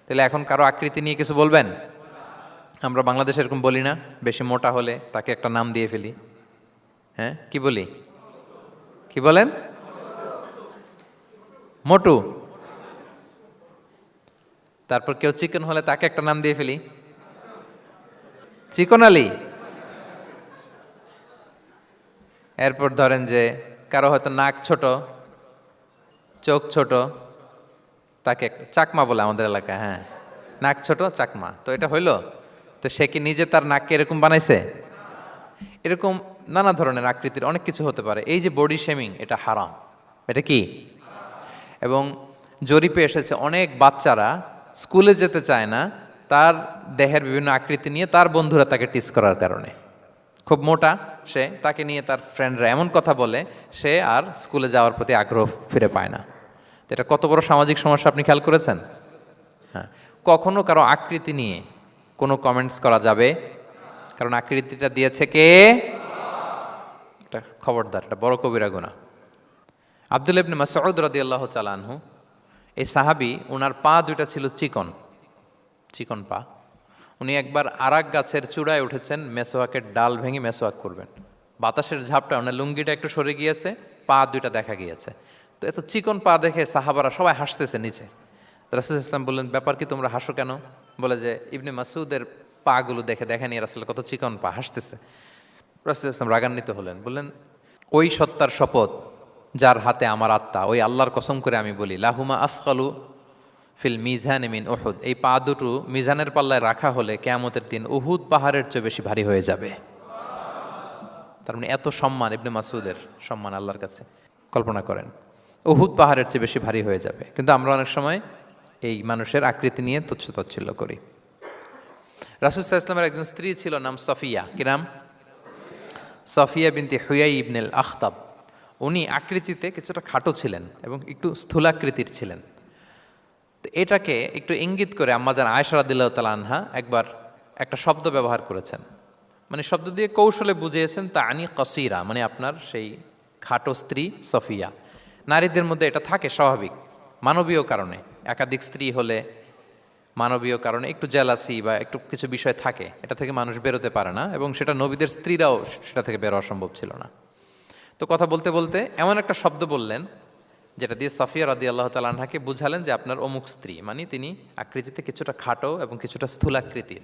তাহলে এখন কারো আকৃতি নিয়ে কিছু বলবেন? আমরা বাংলাদেশে এরকম বলি না, বেশি মোটা হলে তাকে একটা নাম দিয়ে ফেলি। হ্যাঁ, কি বলি? কি বলেন? মোটু। তারপর কেউ চিকন হলে তাকে একটা নাম দিয়ে ফেলি, চিকন আলী। এরপর ধরেন যে কারো হয়তো নাক ছোট, চোখ ছোট, তাকে চাকমা বলে আমাদের এলাকায়। হ্যাঁ, নাক ছোট, চাকমা। তো এটা হইলো? তো সে কি নিজে তার নাককে এরকম বানাইছে? এরকম নানা ধরনের আকৃতির অনেক কিছু হতে পারে। এই যে বডি শেমিং, এটা হারাম। এটা কি? এবং জরিপে এসেছে অনেক বাচ্চারা স্কুলে যেতে চায় না তার দেহের বিভিন্ন আকৃতি নিয়ে, তার বন্ধুরা তাকে টিস করার কারণে। খুব মোটা সে, তাকে নিয়ে তার ফ্রেন্ডরা এমন কথা বলে, সে আর স্কুলে যাওয়ার প্রতি আগ্রহ ফিরে পায় না। তো এটা কত বড় সামাজিক সমস্যা আপনি খেয়াল করেছেন? হ্যাঁ, কখনো কারো আকৃতি নিয়ে কোনো কমেন্টস করা যাবে? কারণ আকৃতিটা দিয়েছে কে? এটা খবরদার, এটা বড় কবিরা গুনাহ। আব্দুল্লাহ ইবনে মাসউদ রাদিয়াল্লাহু তাআলা আনহু, এই সাহাবী, ওনার পা দুইটা ছিল চিকন, চিকন পা। উনি একবার আরাক গাছের চূড়ায় উঠেছেন, মেসোয়াকের ডাল ভেঙে মেসোয়াক করবেন। বাতাসের ঝাপটা, ওনার লুঙ্গিটা একটু সরে গিয়েছে, পা দুইটা দেখা গিয়েছে। তো এত চিকন পা দেখে সাহাবারা সবাই হাসতেছে নিচে। রাসূল ইসলাম বললেন, ব্যাপার কি, তোমরা হাসো কেন? বলে যে ইবনে মাসউদের পাগুলো দেখে দেখেনি রাসূল কত চিকন পা, হাসতেছে। রাসূল ইসলাম রাগান্বিত হলেন, বললেন, ওই সত্তার শপথ যার হাতে আমার আত্মা, ওই আল্লাহর কসম করে আমি বলি, লাহুমা আসকালু ফিল মিজান মিন উহুদ, এই পা দুটো মিজানের পাল্লায় রাখা হলে কিয়ামতের দিন উহুদ পাহাড়ের চেয়ে বেশি ভারী হয়ে যাবে। তার মানে এত সম্মান ইবনে মাসউদের, সম্মান আল্লাহর কাছে, কল্পনা করেন, উহুদ পাহাড়ের চেয়ে বেশি ভারী হয়ে যাবে। কিন্তু আমরা অনেক সময় এই মানুষের আকৃতি নিয়ে তুচ্ছ তাচ্ছিল্য করি। রাসূল সাল্লাল্লাহু আলাইহি ওয়াসাল্লামের একজন স্ত্রী ছিল, নাম সফিয়া। কি নাম? সফিয়া বিনতে হুয়াই ইবনুল আখতাব। উনি আকৃতিতে কিছুটা খাটো ছিলেন এবং একটু স্থূলাকৃতির ছিলেন। তো এটাকে একটু ইঙ্গিত করে আম্মাজান আয়েশা রাদিয়াল্লাহু তাআলা আনহা একবার একটা শব্দ ব্যবহার করেছেন, মানে শব্দ দিয়ে কৌশলে বুঝিয়েছেন, তানি কসিরা, মানে আপনার সেই খাটো স্ত্রী সফিয়া। নারীদের মধ্যে এটা থাকে স্বাভাবিক, মানবীয় কারণে। একাধিক স্ত্রী হলে মানবীয় কারণে একটু জেলাসি বা একটু কিছু বিষয় থাকে, এটা থেকে মানুষ বেরোতে পারে না, এবং সেটা নবীদের স্ত্রীরাও সেটা থেকে বেরোয়া সম্ভব ছিল না। তো কথা বলতে বলতে এমন একটা শব্দ বললেন যেটা দিয়ে সাফিয়া রাদিয়াল্লাহু তাআলা আনহাকে বুঝালেন যে আপনার অমুক স্ত্রী, মানে তিনি আকৃতিতে কিছুটা খাটো এবং কিছুটা স্থূলাকৃতির।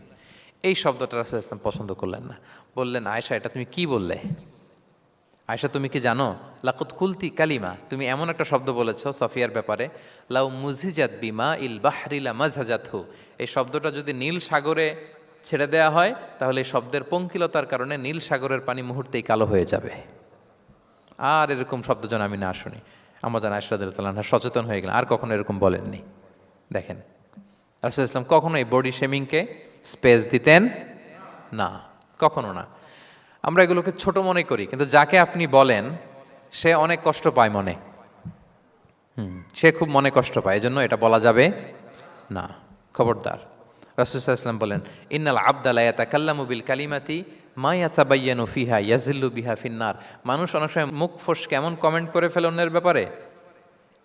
এই শব্দটা রাসূলুল্লাহ সাল্লাল্লাহু আলাইহি ওয়াসাল্লাম পছন্দ করলেন না, বললেন আয়েশা এটা তুমি কি বললে? আয়েশা তুমি কি জানো, লাকুত কুলতি কালিমা, তুমি এমন একটা শব্দ বলেছ সফিয়ার ব্যাপারে, লাউ মুজিজাত বিমা ইল বাহরি লা মাজহাজাতহু, এই শব্দটা যদি নীল সাগরে ছেড়ে দেয়া হয় তাহলে এই শব্দের পঙ্কিলতার কারণে নীল সাগরের পানি মুহূর্তেই কালো হয়ে যাবে। আর এরকম শব্দ যেন আমি না শুনি। আমার জান আয়েশা রাদিয়াল্লাহু তাআলা আনহা সচেতন হয়ে গেলেন, আর কখনো এরকম বলেননি। দেখেন রাসূলুল্লাহ ইসলাম কখনো এই বডি শেমিংকে স্পেস দিতেন না, কখনো না। আমরা এগুলোকে ছোট মনে করি, কিন্তু যাকে আপনি বলেন সে অনেক কষ্ট পায় মনে, সে খুব মনে কষ্ট পায়, এজন্য এটা বলা যাবে না, খবরদার। রাসূলুল্লাহ সাল্লাল্লাহু আলাইহি ওয়াসাল্লাম বলেন ইন্নাল আবদা লা ইয়াতাকাল্লামু বিল কালিমাতি মা ইয়াতাবায়্যানু ফিহা ইয়াজিল্লু বিহা ফিন্নার। মানুষ অনেক সময় মুখ ফসকে এমন কমেন্ট করে ফেলে অন্যের ব্যাপারে,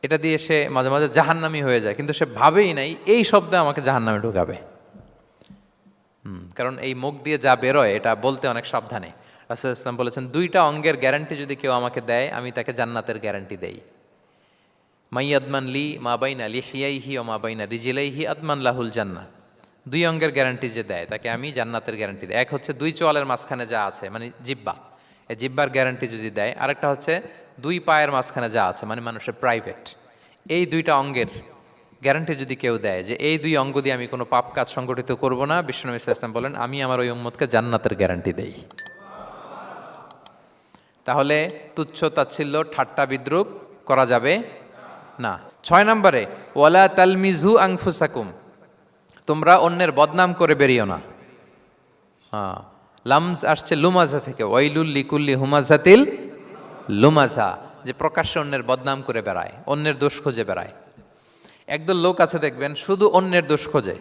এটা দিয়ে সে মাঝে মাঝে জাহান্নামী হয়ে যায়, কিন্তু সে ভাবেই নাই এই শব্দে আমাকে জাহান্নামে ঢুকাবে। কারণ এই মুখ দিয়ে যা বেরোয় এটা বলতে অনেক সাবধানে। রাসূলুল্লাহ ইসলাম বলেছেন দুইটা অঙ্গের গ্যারান্টি যদি কেউ আমাকে দেয় আমি তাকে জান্নাতের গ্যারান্টি দেই। মাইয়াদমান লি মা বাইনা লিহিয়াইহি ওয়া মা বাইনা রিজিলাইহি আদমান লাহুল জান্নাহ। দুই অঙ্গের গ্যারান্টি যে দেয় তাকে আমি জান্নাতের গ্যারান্টি দিই। এক হচ্ছে দুই চোয়ালের মাঝখানে যা আছে মানে জিব্বা, এই জিব্বার গ্যারান্টি যদি দেয়। আরেকটা হচ্ছে দুই পায়ের মাঝখানে যা আছে মানে মানুষের প্রাইভেট। এই দুইটা অঙ্গের গ্যারান্টি যদি কেউ দেয় যে এই দুই অঙ্গ দিয়ে আমি কোনো পাপ কাজ সংগঠিত করব না, বিশ্বনবী সাল্লাল্লাহু আলাইহি ওয়াসাল্লাম বলেন আমি আমার ওই উম্মতকে জান্নাতের গ্যারান্টি দেই। তাহলে তুচ্ছ তাচ্ছিল্য ঠাট্টা বিদ্রুপ করা যাবে না। 6 নম্বরে ওয়ালা তালমিজু আনফুসাকুম, তোমরা অন্যের বদনাম করে বেরিও না। লামজ আসছে লুমাজা থেকে, ওয়াইলুল লিকুল্লি হুমাজাতিল লুমাজা, যে প্রকাশ্যে অন্যের বদনাম করে বেড়ায়, অন্যের দোষ খুঁজে বেড়ায়। একদল লোক আছে দেখবেন শুধু অন্যের দোষ খোঁজে,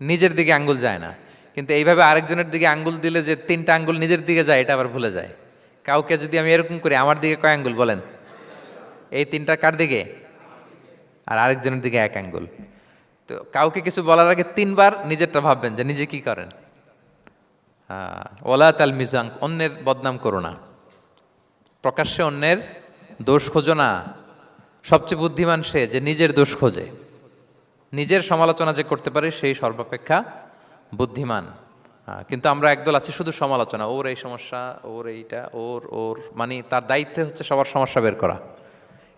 নিজের দিকে আঙ্গুল যায় না। কিন্তু এইভাবে আরেকজনের দিকে আঙ্গুল দিলে যে 3টা আঙ্গুল নিজের দিকে যায় এটা আবার ভুলে যায়। কাউকে যদি আমি এরকম করি আমার দিকে কয় আঙ্গুল বলেন? এই 3টা কার দিকে? আর আরেকজনের দিকে 1 আঙ্গুল। তো কাউকে কিছু বলার আগে 3বার নিজেরটা ভাববেন যে নিজে কি করেন। ওলা তাল মিজাং, অন্যের বদনাম করো না, প্রকাশ্যে অন্যের দোষ খোঁজো না। সবচেয়ে বুদ্ধিমান সে যে নিজের দোষ খোঁজে, নিজের সমালোচনা যে করতে পারে সেই সর্বাপেক্ষা বুদ্ধিমান। কিন্তু আমরা একদল আছি শুধু সমালোচনা, ওর এই সমস্যা, ওর এইটা, ওর ওর মানে তার দায়িত্ব হচ্ছে সবার সমস্যা বের করা।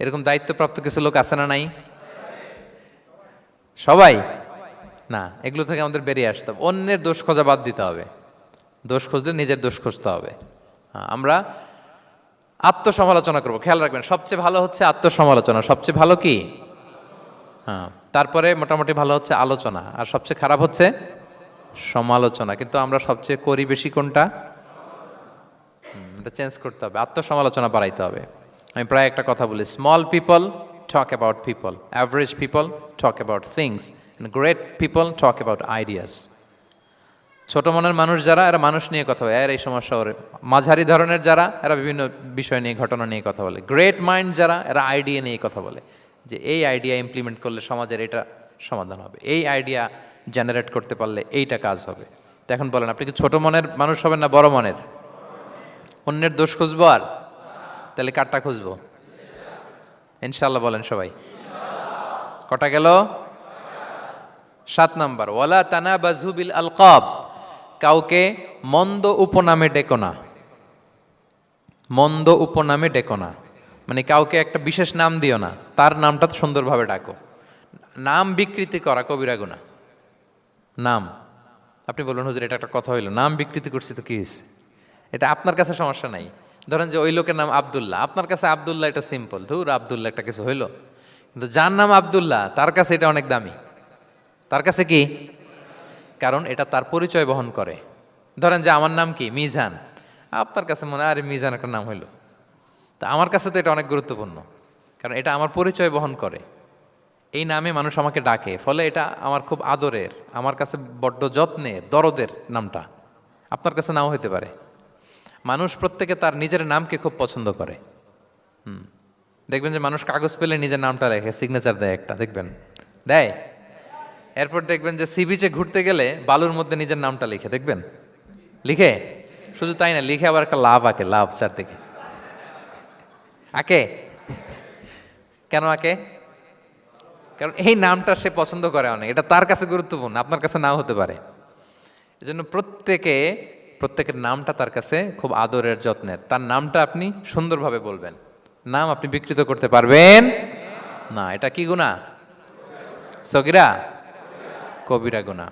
এরকম দায়িত্বপ্রাপ্ত কিছু লোক আছে না নাই? সবাই না, এগুলো থেকে আমাদের বেরিয়ে আসতে হবে। অন্যের দোষ খোঁজা বাদ দিতে হবে, দোষ খুঁজলে নিজের দোষ খুঁজতে হবে। আমরা আত্মসমালোচনা করবো। খেয়াল রাখবেন সবচেয়ে ভালো হচ্ছে আত্মসমালোচনা, সবচেয়ে ভালো কি? তারপরে মোটামুটি ভালো হচ্ছে আলোচনা, আর সবচেয়ে খারাপ হচ্ছে সমালোচনা। কিন্তু আমরা সবচেয়ে করি বেশি কোনটা? এটা চেঞ্জ করতে হবে, আত্মসমালোচনা বাড়াইতে হবে। আমি প্রায় একটা কথা বলি, small people talk about people, average people talk about things, and great people talk about ideas. ছোট মনের মানুষ যারা, এরা মানুষ নিয়ে কথা বলে, এর এই সমস্যা ওর। মাঝারি ধরনের যারা, এরা বিভিন্ন বিষয় নিয়ে, ঘটনা নিয়ে কথা বলে। গ্রেট মাইন্ড যারা, এরা আইডিয়া নিয়ে কথা বলে, যে এই আইডিয়া ইমপ্লিমেন্ট করলে সমাজের এটা সমাধান হবে, এই আইডিয়া জেনারেট করতে পারলে এইটা কাজ হবে। তো এখন বলেন আপনি কি ছোট মনের মানুষ হবেন না বড় মনের? অন্যের দোষ খুঁজবো আর তাহলে কারটা খুঁজবো? ইনশাল্লাহ বলেন সবাই। কটা গেল? 7 নাম্বার, ওয়ালা তানাবাজু বিল আলকাব, কাউকে মন্দ উপনামে ডেকো না। মন্দ উপনামে ডেকো না মানে কাউকে একটা বিশেষ নাম দিও না, তার নামটা সুন্দরভাবে ডাকো। নাম বিকৃতি করা কবিরা গুনাহ। নাম আপনি বলুন হুজুর এটা একটা কথা হইলো, নাম বিকৃতি করছি তো কি হয়েছে? এটা আপনার কাছে সমস্যা নাই। ধরেন যে ওই লোকের নাম আব্দুল্লাহ, আপনার কাছে আব্দুল্লাহ এটা সিম্পল, ধুর আব্দুল্লাহ একটা কিছু হইলো। কিন্তু যার নাম আব্দুল্লাহ তার কাছে এটা অনেক দামি। তার কাছে কি? কারণ এটা তার পরিচয় বহন করে। ধরেন যে আমার নাম কি মিজান, আপনার কাছে মনে হয় আরে মিজান একটা নাম হইলো, তা আমার কাছে তো এটা অনেক গুরুত্বপূর্ণ, কারণ এটা আমার পরিচয় বহন করে। এই নামে মানুষ আমাকে ডাকে, ফলে এটা আমার খুব আদরের, আমার কাছে বড্ড যত্নের, দরদের নামটা। আপনার কাছে নাও হতে পারে। মানুষ প্রত্যেকে তার নিজের নামকে খুব পছন্দ করে। দেখবেন যে মানুষ কাগজ পেলে নিজের নামটা লেখে, সিগনেচার দেয় একটা, দেখবেন দেয়। এরপর দেখবেন যে সি বিচে ঘুরতে গেলে বালুর মধ্যে নিজের নামটা লিখে, দেখবেন লিখে। শুধু তাই না, লিখে আবার একটা লাভ আঁকে, লাভ চারদিকে আঁকে। কেন আঁকে? কারণ এই নামটা সে পছন্দ করে অনেক, এটা তার কাছে গুরুত্বপূর্ণ, আপনার কাছে নাও হতে পারে। এজন্য প্রত্যেকের নামটা তার কাছে খুব আদরের, যত্নের। তার নামটা আপনি সুন্দরভাবে বলবেন। নাম আপনি বিকৃত করতে পারবেন না। এটা কি গুনাহ? সগীরা, কবিরা গুনাহ।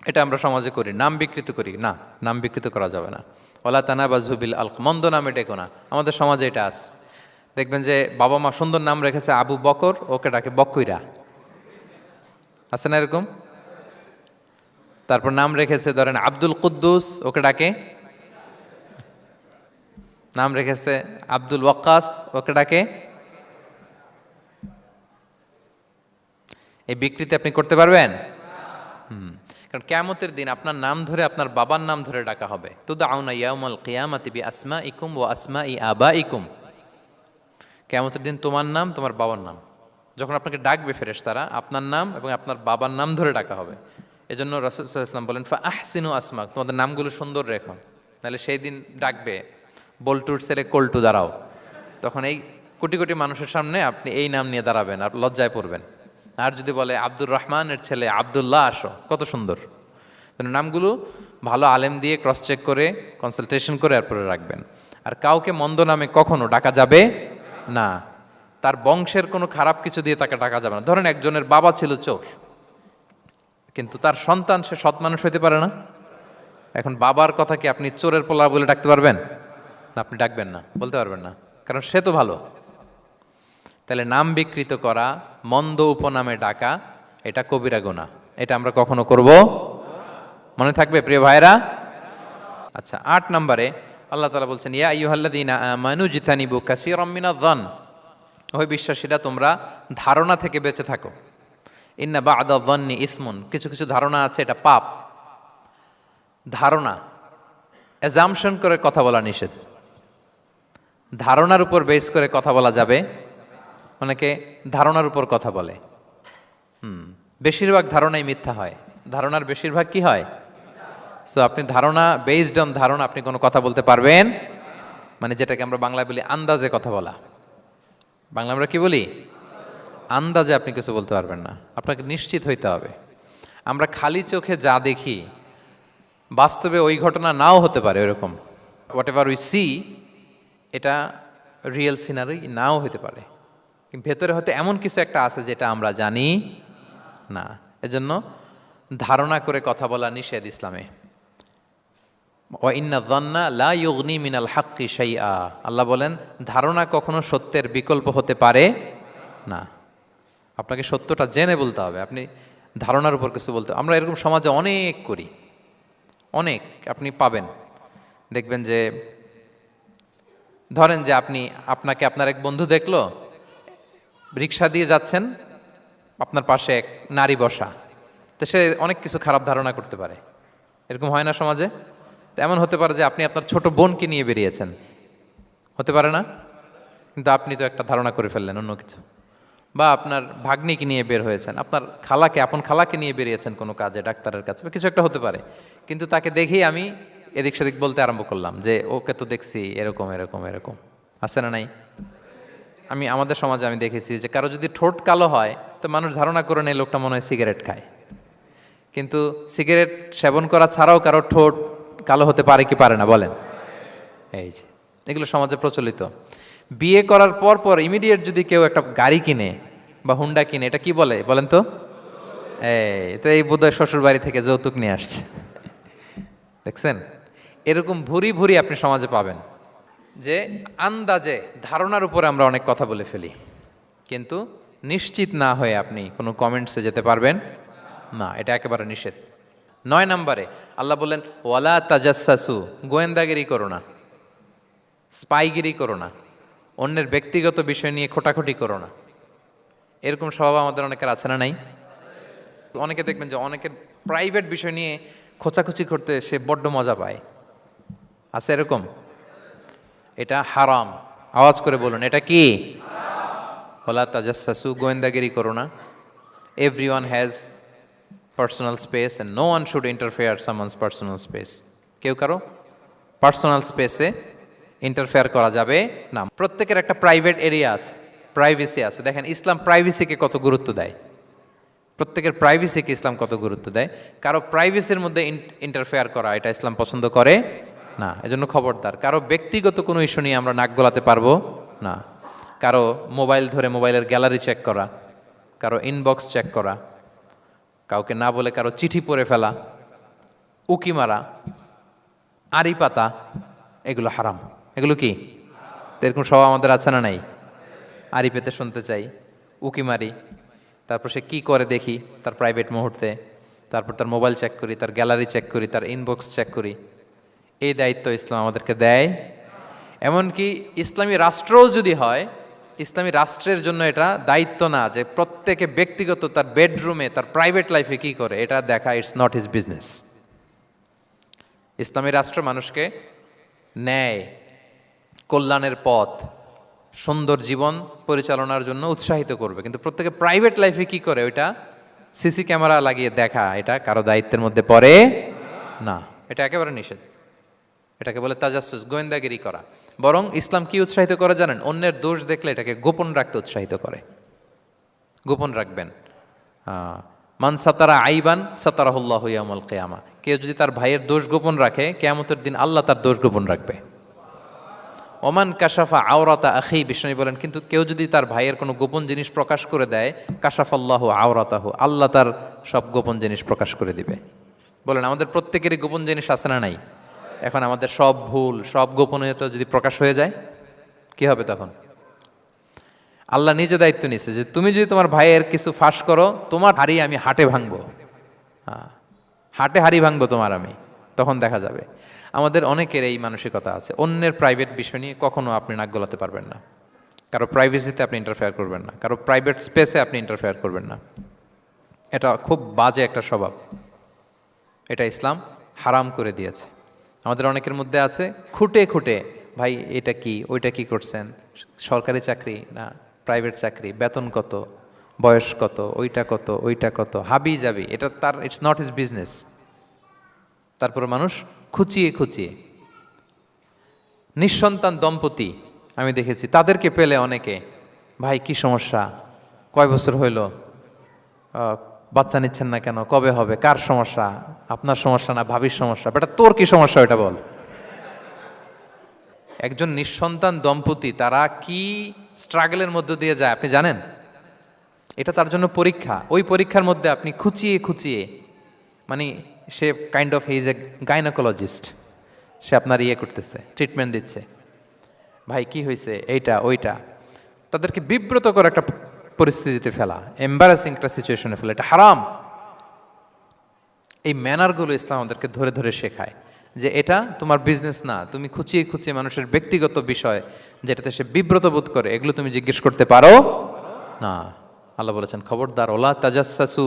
এটা আমরা সমাজে করি, নাম বিকৃত করি। না, নাম বিকৃত করা যাবে না। ওয়ালা তানাবাযু বিল আলক, মন্দ নামে ডেকো না। আমাদের সমাজে এটা আছে। দেখবেন যে বাবা মা সুন্দর নাম রেখেছে আবু বকর, ওকে ডাকে বক্কইরা। আছে না এরকম? তারপর নাম রেখেছে ধরেন আব্দুল কুদ্দুস, ওকে ডাকে। নাম রেখেছে আব্দুল ওয়াক্কাস, ওকে ডাকে। এই বিকৃতি আপনি করতে পারবেন? কারণ কিয়ামতের দিন আপনার নাম ধরে, আপনার বাবার নাম ধরে ডাকা হবে। তুদআউনা ইয়াউমাল কিয়ামাতি বিআসমাইকুম ওয়া আসমাই আবাইকুম। কিয়ামতের দিন তোমার নাম, তোমার বাবার নাম, যখন আপনাকে ডাকবে ফেরেশতারা, আপনার নাম এবং আপনার বাবার নাম ধরে ডাকা হবে। এজন্য রাসূল সাল্লাল্লাহু আলাইহি ওয়াসাল্লাম বলেন, ফা আহসিনু আসমাক, তোমাদের নামগুলো সুন্দর রেখো, নাহলে সেই দিন ডাকবে বল্টুর ছেলে কল্টু দাঁড়াও, তখন এই কোটি কোটি মানুষের সামনে আপনি এই নাম নিয়ে দাঁড়াবেন আর লজ্জায় পড়বেন। আর যদি বলে আব্দুর রহমানের ছেলে আব্দুল্লাহ, আসো, কত সুন্দর। নামগুলো ভালো আলেম দিয়ে ক্রস চেক করে, কনসালটেশন করে এরপরে রাখবেন। আর কাউকে মন্দ নামে কখনো ডাকা যাবে না। তার বংশের কোনো খারাপ কিছু দিয়ে তাকে ডাকা যাবে না। ধরেন একজনের বাবা ছিল চোর, কিন্তু তার সন্তান সে সৎ মানুষ হইতে পারে না। এখন বাবার কথা কি আপনি চোরের পোলা বলে ডাকতে পারবেন? না, আপনি ডাকবেন না, বলতে পারবেন না, কারণ সে তো ভালো। তাহলে নাম বিকৃত করা, মন্দ উপনামে ডাকা, এটা কবিরা গুনাহ। এটা আমরা কখনো করব? মনে থাকবে প্রিয় ভাইরা? আচ্ছা, 8 নম্বরে আল্লাহ তাআলা বলছেন, ইয়া আইয়ুহাল্লাযীনা আমানু জিতানিবু কাসীরাম মিনায-যন। ওই বিশ্বাসীরা, তোমরা ধারণা থেকে বেঁচে থাকো। ইন্না বা'দা-যন্নি ইসমুন, কিছু কিছু ধারণা আছে এটা পাপ। ধারণা, অ্যাজাম্পশন করে কথা বলা নিষেধ। ধারণার উপর বেস করে কথা বলা যাবে। অনেকে ধারণার উপর কথা বলে। বেশিরভাগ ধারণাই মিথ্যা হয়। ধারণার বেশিরভাগ কি হয়? সো আপনি ধারণা, বেসড অন ধারণা আপনি কোনো কথা বলতে পারবেন, মানে যেটাকে আমরা বাংলায় বলি আন্দাজে কথা বলা। বাংলা আমরা কি বলি? আন্দাজে আপনি কিছু বলতে পারবেন না, আপনাকে নিশ্চিত হইতে হবে। আমরা খালি চোখে যা দেখি, বাস্তবে ওই ঘটনা নাও হতে পারে এরকম। হোয়াট এভার উই সি, এটা রিয়েল সিনারি নাও হতে পারে, কিন্তু ভেতরে হয়তো এমন কিছু একটা আছে যেটা আমরা জানি না। এজন্য ধারণা করে কথা বলা নিষেধ ইসলামে। ওয়া ইন্না যন্না লা ইউগনি মিনাল হাক্কি শাইআ, আল্লাহ বলেন ধারণা কখনো সত্যের বিকল্প হতে পারে না। আপনাকে সত্যটা জেনে বলতে হবে, আপনি ধারণার উপর কিছু বলতে। আমরা এরকম সমাজে অনেক করি, অনেক আপনি পাবেন। দেখবেন যে ধরেন যে আপনাকে আপনার এক বন্ধু দেখলো, রিক্সা দিয়ে যাচ্ছেন, আপনার পাশে এক নারী বসা, তো সে অনেক কিছু খারাপ ধারণা করতে পারে। এরকম হয় না সমাজে? তো এমন হতে পারে যে আপনি আপনার ছোট বোনকে নিয়ে বেরিয়েছেন, হতে পারে না? কিন্তু আপনি তো একটা ধারণা করে ফেললেন অন্য কিছু। বা আপনার ভাগ্নিকে নিয়ে বের হয়েছেন, আপনার খালাকে, আপন খালাকে নিয়ে বেরিয়েছেন কোনো কাজে, ডাক্তারের কাছে, বা কিছু একটা হতে পারে। কিন্তু তাকে দেখেই আমি এদিক সেদিক বলতে আরম্ভ করলাম যে ওকে তো দেখছি এরকম এরকম এরকম। আছে না নাই? আমাদের সমাজে আমি দেখেছি যে কারো যদি ঠোঁট কালো হয়, তো মানুষ ধারণা করে নেয় লোকটা মনে হয় সিগারেট খায়। কিন্তু সিগারেট সেবন করা ছাড়াও কারো ঠোঁট কালো হতে পারে কি পারে না বলেন? এই যে এগুলো সমাজে প্রচলিত। বিয়ে করার পর পর ইমিডিয়েট যদি কেউ একটা গাড়ি কিনে বা হুন্ডা কিনে, এটা কি বলে বলেন তো? এই বোধহয় শ্বশুর বাড়ি থেকে যৌতুক নিয়ে আসছে। দেখছেন, এরকম ভুরি ভুরি আপনি সমাজে পাবেন যে আন্দাজে, ধারণার উপরে আমরা অনেক কথা বলে ফেলি, কিন্তু নিশ্চিত না হয়ে আপনি কোনো কমেন্টসে যেতে পারবেন না। এটা একেবারে নিষেধ। 9 নম্বরে আল্লাহ বললেন, ওয়ালা তাজাসসু, গোয়েন্দাগিরি করো না, স্পাইগিরি করো না, অন্যের ব্যক্তিগত বিষয় নিয়ে খোটাখুটি করো না। এরকম স্বভাব আমাদের অনেকের আছে না নাই? অনেকে দেখবেন যে অনেকের প্রাইভেট বিষয় নিয়ে খোঁচাখুচি করতে সে বড্ড মজা পায়। আছে এরকম? এটা হারাম। আওয়াজ করে বলুন, এটা কি? ওয়ালা তাজাসসু, গোয়েন্দাগিরি করো না। Everyone has personal space and no one should interfere someone's personal space. কেউ কারো পার্সোনাল স্পেসে ইন্টারফেয়ার করা যাবে না। প্রত্যেকের একটা প্রাইভেট এরিয়া আছে, প্রাইভেসি আছে। দেখেন ইসলাম প্রাইভেসিকে কত গুরুত্ব দেয়, প্রত্যেকের প্রাইভেসিকে ইসলাম কত গুরুত্ব দেয়। কারো প্রাইভেসির মধ্যে ইন্টারফেয়ার করা এটা ইসলাম পছন্দ করে না। এজন্য খবরদার, কারো ব্যক্তিগত কোনো ইস্যু নিয়ে আমরা নাক গলাতে পারবো না। কারো মোবাইল ধরে মোবাইলের গ্যালারি চেক করা, কারো ইনবক্স চেক করা, কাউকে না বলে কারো চিঠি পড়ে ফেলা, উকি মারা, আড়ি পাতা, এগুলো হারাম। এগুলো কি? তো এরকম স্বভাব আমাদের আছে না নাই? আড়ি পেতে শুনতে চাই, উকি মারি, তারপর সে কি করে দেখি তার প্রাইভেট মুহূর্তে, তারপর তার মোবাইল চেক করি, তার গ্যালারি চেক করি, তার ইনবক্স চেক করি। এই দায়িত্ব ইসলাম আমাদেরকে দেয়। এমনকি ইসলামী রাষ্ট্রও যদি হয়, ইসলামী রাষ্ট্রের জন্য এটা দায়িত্ব না যে প্রত্যেকে ব্যক্তিগত তার বেডরুমে তার প্রাইভেট লাইফে কি করে এটা দেখা, ইটস নট হিজ বিজনেস। ইসলামী রাষ্ট্র মানুষকে ন্যায়, কল্যাণের পথ, সুন্দর জীবন পরিচালনার জন্য উৎসাহিত করবে, কিন্তু প্রত্যেকে প্রাইভেট লাইফে কি করে ওইটা সিসি ক্যামেরা লাগিয়ে দেখা, এটা কারো দায়িত্বের মধ্যে পড়ে না। এটা একেবারে নিষেধ। এটাকে বলে তাজাসসুস, গোয়েন্দাগিরি করা। বরং ইসলাম কি উৎসাহিত করে জানেন? অন্যের দোষ দেখলে এটাকে গোপন রাখতে উৎসাহিত করে। গোপন রাখবেন। মান সাতারা আইবান সাতারাহুল্লাহু ইয়াউমাল কিয়ামা। কেউ যদি তার ভাইয়ের দোষ গোপন রাখে, কিয়ামতের দিন আল্লাহ তার দোষ গোপন রাখবে। ওমান কাশাফা আওরাতা আখি, বিষ্ণু বলেন, কিন্তু কেউ যদি তার ভাইয়ের কোনো গোপন জিনিস প্রকাশ করে দেয়, কাশাফাল্লাহু আওরাতাহু, আল্লাহ তার সব গোপন জিনিস প্রকাশ করে দিবে। বলেন আমাদের প্রত্যেকেরই গোপন জিনিস আছে না নাই? এখন আমাদের সব ভুল, সব গোপনীয়তা যদি প্রকাশ হয়ে যায় কি হবে তখন? আল্লাহ নিজে দায়িত্ব নিচ্ছে যে তুমি যদি তোমার ভাইয়ের কিছু ফাঁস করো, তোমার হাড়ি আমি হাটে ভাঙবো। হাটে হাড়ি ভাঙবো তোমার আমি, তখন দেখা যাবে। আমাদের অনেকের এই মানসিকতা আছে, অন্যের প্রাইভেট বিষয় নিয়ে কখনো আপনি নাক গলাতে পারবেন না। কারো প্রাইভেসিতে আপনি ইন্টারফেয়ার করবেন না, কারো প্রাইভেট স্পেসে আপনি ইন্টারফেয়ার করবেন না। এটা খুব বাজে একটা স্বভাব, এটা ইসলাম হারাম করে দিয়েছে। আমাদের অনেকের মধ্যে আছে খুঁটে খুঁটে, ভাই এটা কি, ওইটা কি করছেন, সরকারি চাকরি না প্রাইভেট চাকরি, বেতন কত, বয়স কত, ওইটা কত, ওইটা কত, হাবি যাবি, এটা তার, ইটস নট হিজ বিজনেস। তারপর মানুষ খুঁচিয়ে খুঁচিয়ে। নিঃসন্তান দম্পতি আমি দেখেছি, তাদেরকে পেলে অনেকে, ভাই কি সমস্যা, কয় বছর হইল, বাচ্চা নিচ্ছেন না কেন, কবে হবে, কার সমস্যা, আপনার সমস্যা না ভাবির সমস্যা, বেটা তোর কি সমস্যা এটা বল। একজন নিঃসন্তান দম্পতি তারা কি স্ট্রাগলের মধ্য দিয়ে যায় আপনি জানেন? এটা তার জন্য পরীক্ষা। ওই পরীক্ষার মধ্যে আপনি খুঁচিয়ে খুঁচিয়ে, মানে সে kind of his a gynaecologist, সে আপনার ইয়ে করতেছে, ট্রিটমেন্ট দিচ্ছে, ভাই কি হয়েছে, এইটা ওইটা, তাদেরকে বিব্রত করে একটা পরিস্থিতিতে ফেলা, এম্বারাসিং একটা সিচুয়েশনে ফেলা, এটা হারাম। এই ম্যানারগুলো ইসলাম আমাদেরকে ধরে ধরে শেখায় যে এটা তোমার বিজনেস না, তুমি খুঁচিয়ে খুঁচিয়ে মানুষের ব্যক্তিগত বিষয় যেটাতে সে বিব্রত বোধ করে, এগুলো তুমি জিজ্ঞেস করতে পারো না। আল্লাহ বলেছেন খবরদার, ওলা তাজাসসু,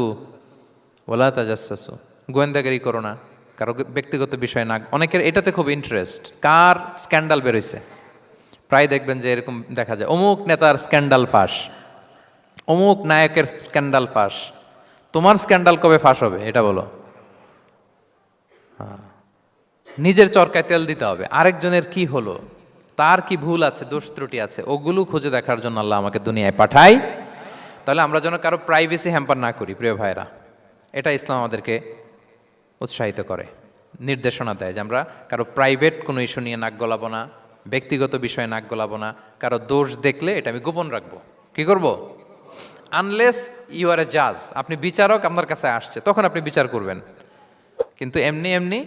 ওলা তাজাসসু, গোয়েন্দাগিরি করো না, কারো ব্যক্তিগত বিষয় না। অনেকের এটাতে খুব ইন্টারেস্ট, কার স্ক্যান্ডাল বেরোইছে। প্রায় দেখবেন যে এরকম দেখা যায়, অমুক নেতার স্ক্যান্ডাল ফাঁস, অমুক নায়কের স্ক্যান্ডাল ফাঁস। তোমার স্ক্যান্ডাল কবে ফাঁস হবে এটা বলো? নিজের চরকায় তেল দিতে হবে। আরেকজনের কি হলো, তার কি ভুল আছে, দোষ ত্রুটি আছে, ওগুলো খুঁজে দেখার জন্য আল্লাহ আমাকে দুনিয়ায় পাঠায়। তাহলে আমরা যেন কারো প্রাইভেসি হ্যাম্পার না করি প্রিয় ভাইরা, এটা ইসলাম আমাদেরকে উৎসাহিত করে, নির্দেশনা দেয় যে আমরা কারো প্রাইভেট কোনো ইস্যু নিয়ে নাক গলাবো না, ব্যক্তিগত বিষয়ে নাক গলাবো না। কারো দোষ দেখলে এটা আমি গোপন রাখবো। কি করব? আনলেস ইউ আর এ জাজ, আপনি বিচারক, আপনার কাছে আসছে, তখন আপনি বিচার করবেন। কিন্তু এমনি এমনি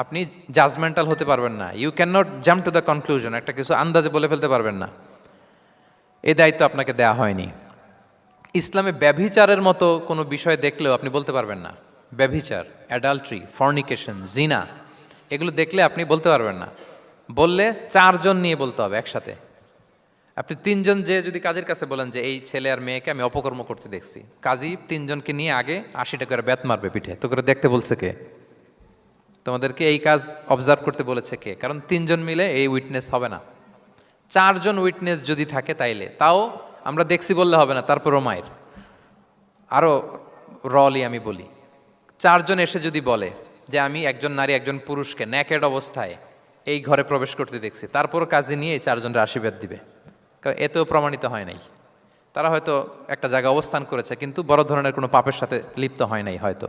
আপনি জাজমেন্টাল হতে পারবেন না। You can not jump to the conclusion, একটা কিছু আন্দাজে বলে ফেলতে পারবেন না। এই দায়িত্ব আপনাকে দেয়া হয়নি। ইসলামে ব্যভিচারের মতো কোনো বিষয় দেখলেও আপনি বলতে পারবেন না। ব্যভিচার, অ্যাডাল্ট্রি, ফর্নিকেশন, জিনা, এগুলো দেখলে আপনি বলতে পারবেন না। বললে 4 জন নিয়ে বলতে হবে একসাথে। আপনি 3 জন যে যদি কাজের কাছে বলেন যে এই ছেলে আর মেয়েকে আমি অপকর্ম করতে দেখছি, কাজী 3 জনকে নিয়ে আগে 80 টাকা করে বেত মারবে পিঠে। তো করে দেখতে বলছে কে? তোমাদেরকে এই কাজ অবজার্ভ করতে বলেছে কে? কারণ 3 জন মিলে এই উইটনেস হবে না। 4 জন উইটনেস যদি থাকে তাইলে তাও আমরা দেখছি বললে হবে না, তারপরও মায়ের। আরও রলি আমি বলি, 4 জন এসে যদি বলে যে আমি একজন নারী একজন পুরুষকে নেকেড অবস্থায় এই ঘরে প্রবেশ করতে দেখছি, তারপর কাজে নিয়ে এই 4 জনের আশীর্বাদ দিবে, কারণ এতেও প্রমাণিত হয় নাই। তারা হয়তো একটা জায়গায় অবস্থান করেছে কিন্তু বড় ধরনের কোনো পাপের সাথে লিপ্ত হয় নাই হয়তো।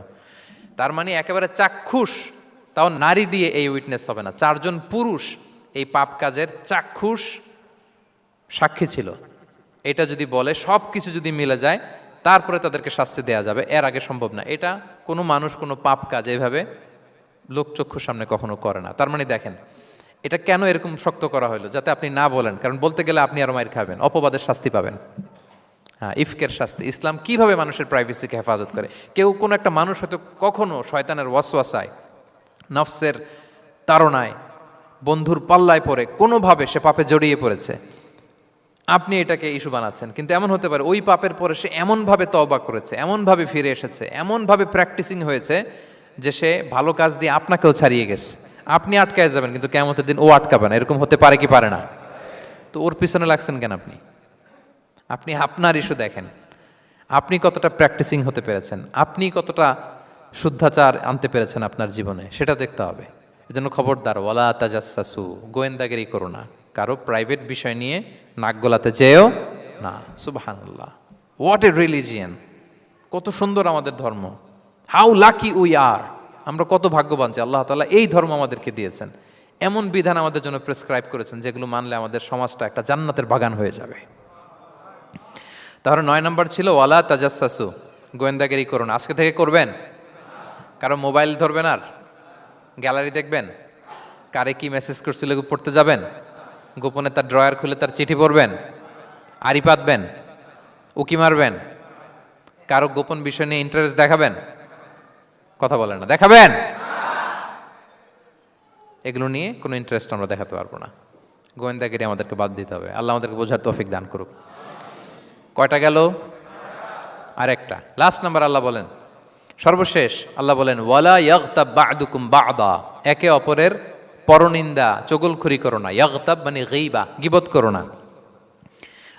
তার মানে একেবারে চাক্ষুষ, তাও নারী দিয়ে এই উইটনেস হবে না, 4 জন পুরুষ এই পাপ কাজের চাক্ষুষ সাক্ষী ছিল। এটা যদি বলে সব কিছু যদি মিলে যায় তারপরে তাদেরকে শাস্তি দেয়া যাবে, এর আগে সম্ভব না। এটা কোনো মানুষ কোনো পাপ কাজ এইভাবে লোকচক্ষুর সামনে কখনো করে না। তার মানে দেখেন এটা কেন এরকম শক্ত করা হলো, যাতে আপনি না বলেন, কারণ বলতে গেলে আপনি আরো মাইর খাবেন, অপবাদের শাস্তি পাবেন। হ্যাঁ, ইফকের শাস্তি। ইসলাম কিভাবে মানুষের প্রাইভেসিকে হেফাজত করে। কেউ কোনো একটা মানুষ হয়তো কখনো শয়তানের ওয়াসওয়াসায়, নফসের তাড়নায়, বন্ধুর পাল্লায় পড়ে কোনোভাবে সে পাপে জড়িয়ে পড়েছে, আপনি এটাকে ইস্যু বানাচ্ছেন। কিন্তু এমন হতে পারে ওই পাপের পরে সে এমনভাবে তওবা করেছে, এমনভাবে ফিরে এসেছে, এমনভাবে প্র্যাকটিসিং হয়েছে যে সে ভালো কাজ দিয়ে আপনাকেও ছাড়িয়ে গেছে। আপনি আটকায় যাবেন কিন্তু কিয়ামতের দিন ও আটকাবে না। এরকম হতে পারে কি পারে না? তো ওর পিছনে লাগছেন কেন আপনি? আপনি আপনার ইস্যু দেখেন, আপনি কতটা প্র্যাকটিসিং হতে পেরেছেন, আপনি কতটা শুদ্ধাচার আনতে পেরেছেন আপনার জীবনে, সেটা দেখতে হবে। এজন্য খবরদার, ওয়ালা তাজাসসু, গোয়েন্দাগিরি করো না, কারো প্রাইভেট বিষয় নিয়ে নাক গলাতে যেও না। সুবহানাল্লাহ, হোয়াট এ রিলিজিয়ান! কত সুন্দর আমাদের ধর্ম, হাউ লাকি উই আর! আমরা কত ভাগ্যবান যে আল্লাহ তাআলা এই ধর্ম আমাদেরকে দিয়েছেন, এমন বিধান আমাদের জন্য প্রেসক্রাইব করেছেন যেগুলো মানলে আমাদের সমাজটা একটা জান্নাতের বাগান হয়ে যাবে। তাহলে 9 নম্বর ছিল ওয়ালা তাজাসসু, গোয়েন্দাগিরি করুন। আজকে থেকে করবেন? কারো মোবাইল ধরবেন, আর গ্যালারি দেখবেন, কারে কি মেসেজ করছিল পড়তে যাবেন, গোপনে তার ড্রয়ার খুলে তার চিঠি পড়বেন, আড়ি পাতবেন, উকি মারবেন, কারো গোপন বিষয় নিয়ে ইন্টারেস্ট দেখাবেন? কথা বলেন না, দেখাবেন? এগুলো নিয়ে কোনো ইন্টারেস্ট আমরা দেখাতে পারবো না। গোয়েন্দাগিরি আমাদেরকে বাদ দিতে হবে। আল্লাহ আমাদেরকে বোঝার তৌফিক দান করুক। কয়টা গেল? আরেকটা, লাস্ট নাম্বার। আল্লাহ বলেন, সর্বশেষ আল্লাহ বলেন, ওয়ালা ইয়াগতাব বা'দুকুম বা'দা, একে অপরের পরনিন্দা চগলখুরি করো না। ইয়াগতাব মানে গীবা, গীবত করো না।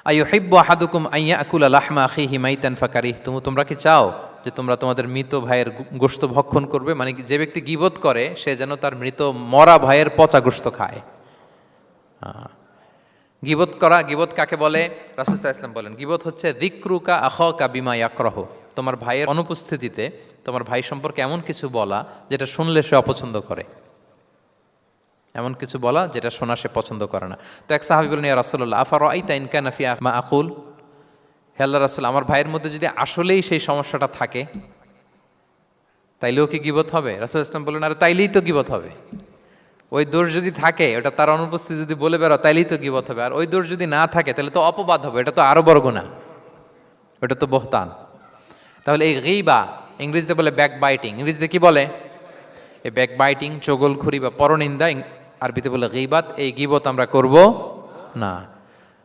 আইয়ুহিব্বু আহাদুকুম আন ইয়াকুলা লাহমা আখিহি মাইতান ফাকারিহতুম, তোমরা কি চাও যে তোমরা তোমাদের মৃত ভাইয়ের গোশত ভক্ষণ করবে? মানে যে ব্যক্তি গীবত করে সে যেন তার মৃত মরা ভাইয়ের পচা গোশত খায়। গীবত করা, গীবত কাকে বলে? রাসূল সাল্লাল্লাহু আলাইহি ওয়াসাল্লাম বলেন, গীবত হচ্ছে যিকরুকা আখাকা বিমা ইয়াকরাহু, তোমার ভাইয়ের অনুপস্থিতিতে তোমার ভাই সম্পর্কে এমন কিছু বলা যেটা শুনলে সে অপছন্দ করে, এমন কিছু বলা যেটা শোনা সে পছন্দ করে না। তো এক সাহাবী বলেন, ইয়া রাসূলুল্লাহ আফারাআইতা ইন কানা ফি মা আকুল, হে আল্লাহর রাসূল, আমার ভাইয়ের মধ্যে যদি আসলেই সেই সমস্যাটা থাকে তাইলেও কি গীবত হবে? রাসূল সাল্লাল্লাহু আলাইহি ওয়াসাল্লাম বললেন, আরে তাইলেই তো গীবত হবে। ওই দোষ যদি থাকে, ওটা তার অনুপস্থিতি যদি বলে বেরো, তাইলেই তো গীবত হবে। আর ওই দোষ যদি না থাকে তাহলে তো অপবাদ হবে, এটা তো আরো বড় গুনাহ, ওটা তো বহতান। তাহলে এই গীবা, ইংরেজিতে বলে ব্যাক বাইটিং, ইংরেজিতে কি বলে? এই ব্যাক বাইটিং, চগলখুরি বা পরনিন্দা, আরবিতে বলে গীবাত। এই গীবত আমরা করব না।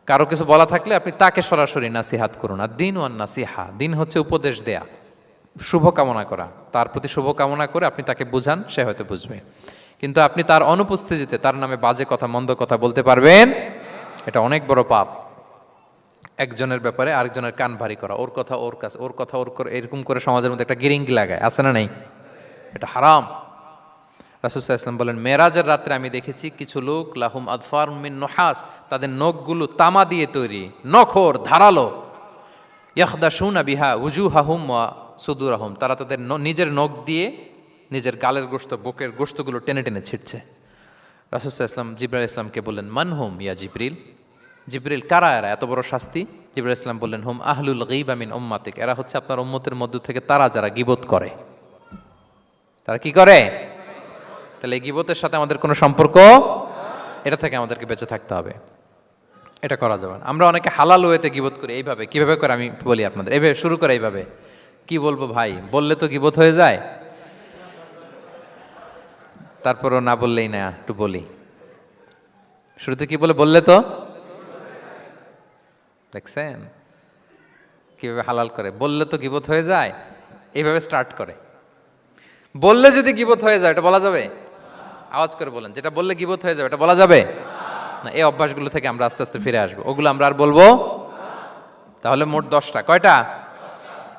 কারো কিছু বলা থাকলে আপনি তাকে সরাসরি নাসিহাত করুন। আর দিন ওয়ান নাসিহা, দিন হচ্ছে উপদেশ দেয়া, শুভ কামনা করা, তার প্রতি শুভ কামনা করে আপনি তাকে বুঝান, সে হয়তো বুঝবে। কিন্তু আপনি তার অনুপস্থিতিতে তার নামে বাজে কথা, মন্দ কথা বলতে পারবেন? এটা অনেক বড় পাপ। একজনের ব্যাপারে আরেকজনের কান ভারী করা, ওর কথা ওর কাছে, ওর কথা ওর করে, এরকম করে সমাজের মধ্যে একটা গিরিঙ্গি লাগায়, আছে না নেই? এটা হারাম। রাসূল সাল্লাল্লাহু আলাইহি ওয়াসাল্লাম বলেন, মেরাজের রাত্রে আমি দেখেছি কিছু লোক লাহুম আদফার মিন নুহাস, তাদের নখগুলো তামা দিয়ে তৈরি, নখর ধারালো, ইয়াখদাশুনা বিহা উজুহাহুম ওয়া সুদুরাহুম, তারা তাদের নিজের নখ দিয়ে নিজের গালের গোশত, বুকের গোশতগুলো টেনে টেনে ছিটছে। রাসূল সাল্লাল্লাহু আলাইহি ওয়াসাল্লাম জিবরাইল ইসলামকে বললেন, মানহুম ইয়া জিবরিল, জিবরিল কারা এরা, এত বড় শাস্তি? জিবরাইল ইসলাম বললেন, হুম আহলুল গীবা মিন উম্মাতিক, এরা হচ্ছে আপনার উম্মতের মধ্য থেকে তারা যারা গীবত করে। তারা কি করে? তাহলে এই গীবতের সাথে আমাদের কোনো সম্পর্ক, এটা থেকে আমাদেরকে বেঁচে থাকতে হবে, এটা করা যাবে না। আমরা অনেকে হালাল ওয়েতে গীবত করি। এইভাবে কিভাবে করে আমি বলি আপনাদের, এইভাবে শুরু করে, এইভাবে কি বলবো ভাই, বললে তো গীবত হয়ে যায়, তারপরও না বললেই না, একটু বলি। শুরুতে কি বললে তো, দেখছেন কিভাবে হালাল করে, বললে তো গীবত হয়ে যায়, এইভাবে স্টার্ট করে। বললে যদি গীবত হয়ে যায় এটা বলা যাবে? আওয়াজ করে বলেন, যেটা বললে গীবত হয়ে যাবে এটা বলা যাবে না। এই অভ্যাসগুলো থেকে আমরা আস্তে আস্তে ফিরে আসবো, ওগুলো আমরা আর বলবো। তাহলে মোট 10টা, কয়টা?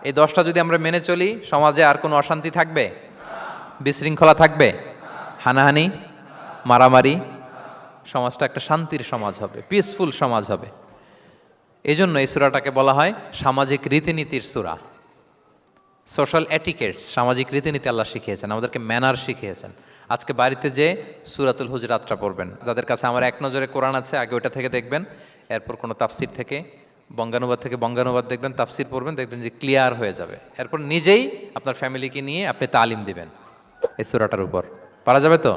এই 10টা যদি আমরা মেনে চলি, সমাজে আর কোনো অশান্তি থাকবে? বিশৃঙ্খলা থাকবে? হানাহানি, মারামারি? সমাজটা একটা শান্তির সমাজ হবে, পিসফুল সমাজ হবে। এই জন্য এই সূরাটাকে বলা হয় সামাজিক রীতিনীতির সূরা। সোশ্যাল এটিকেটস, সামাজিক রীতিনীতি আল্লাহ শিখিয়েছেন, আমাদেরকে ম্যানার শিখিয়েছেন। আজকে বাড়িতে যে সূরাতুল হুজরাতটা পড়বেন, যাদের কাছে আমার এক নজরে কোরআন আছে আগে ওইটা থেকে দেখবেন, এরপর কোনো তাফসির থেকে বঙ্গানুবাদ থেকে বঙ্গানুবাদ দেখবেন, তাফসির পড়বেন, দেখবেন যে ক্লিয়ার হয়ে যাবে। এরপর নিজেই আপনার ফ্যামিলিকে নিয়ে আপনি তালিম দিবেন এই সূরাটার উপর। পারা যাবে তো?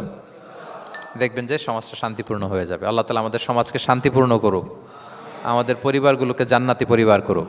দেখবেন যে সমাজটা শান্তিপূর্ণ হয়ে যাবে। আল্লাহ তাআলা আমাদের সমাজকে শান্তিপূর্ণ করুক, আমাদের পরিবারগুলোকে জান্নাতি পরিবার করুক।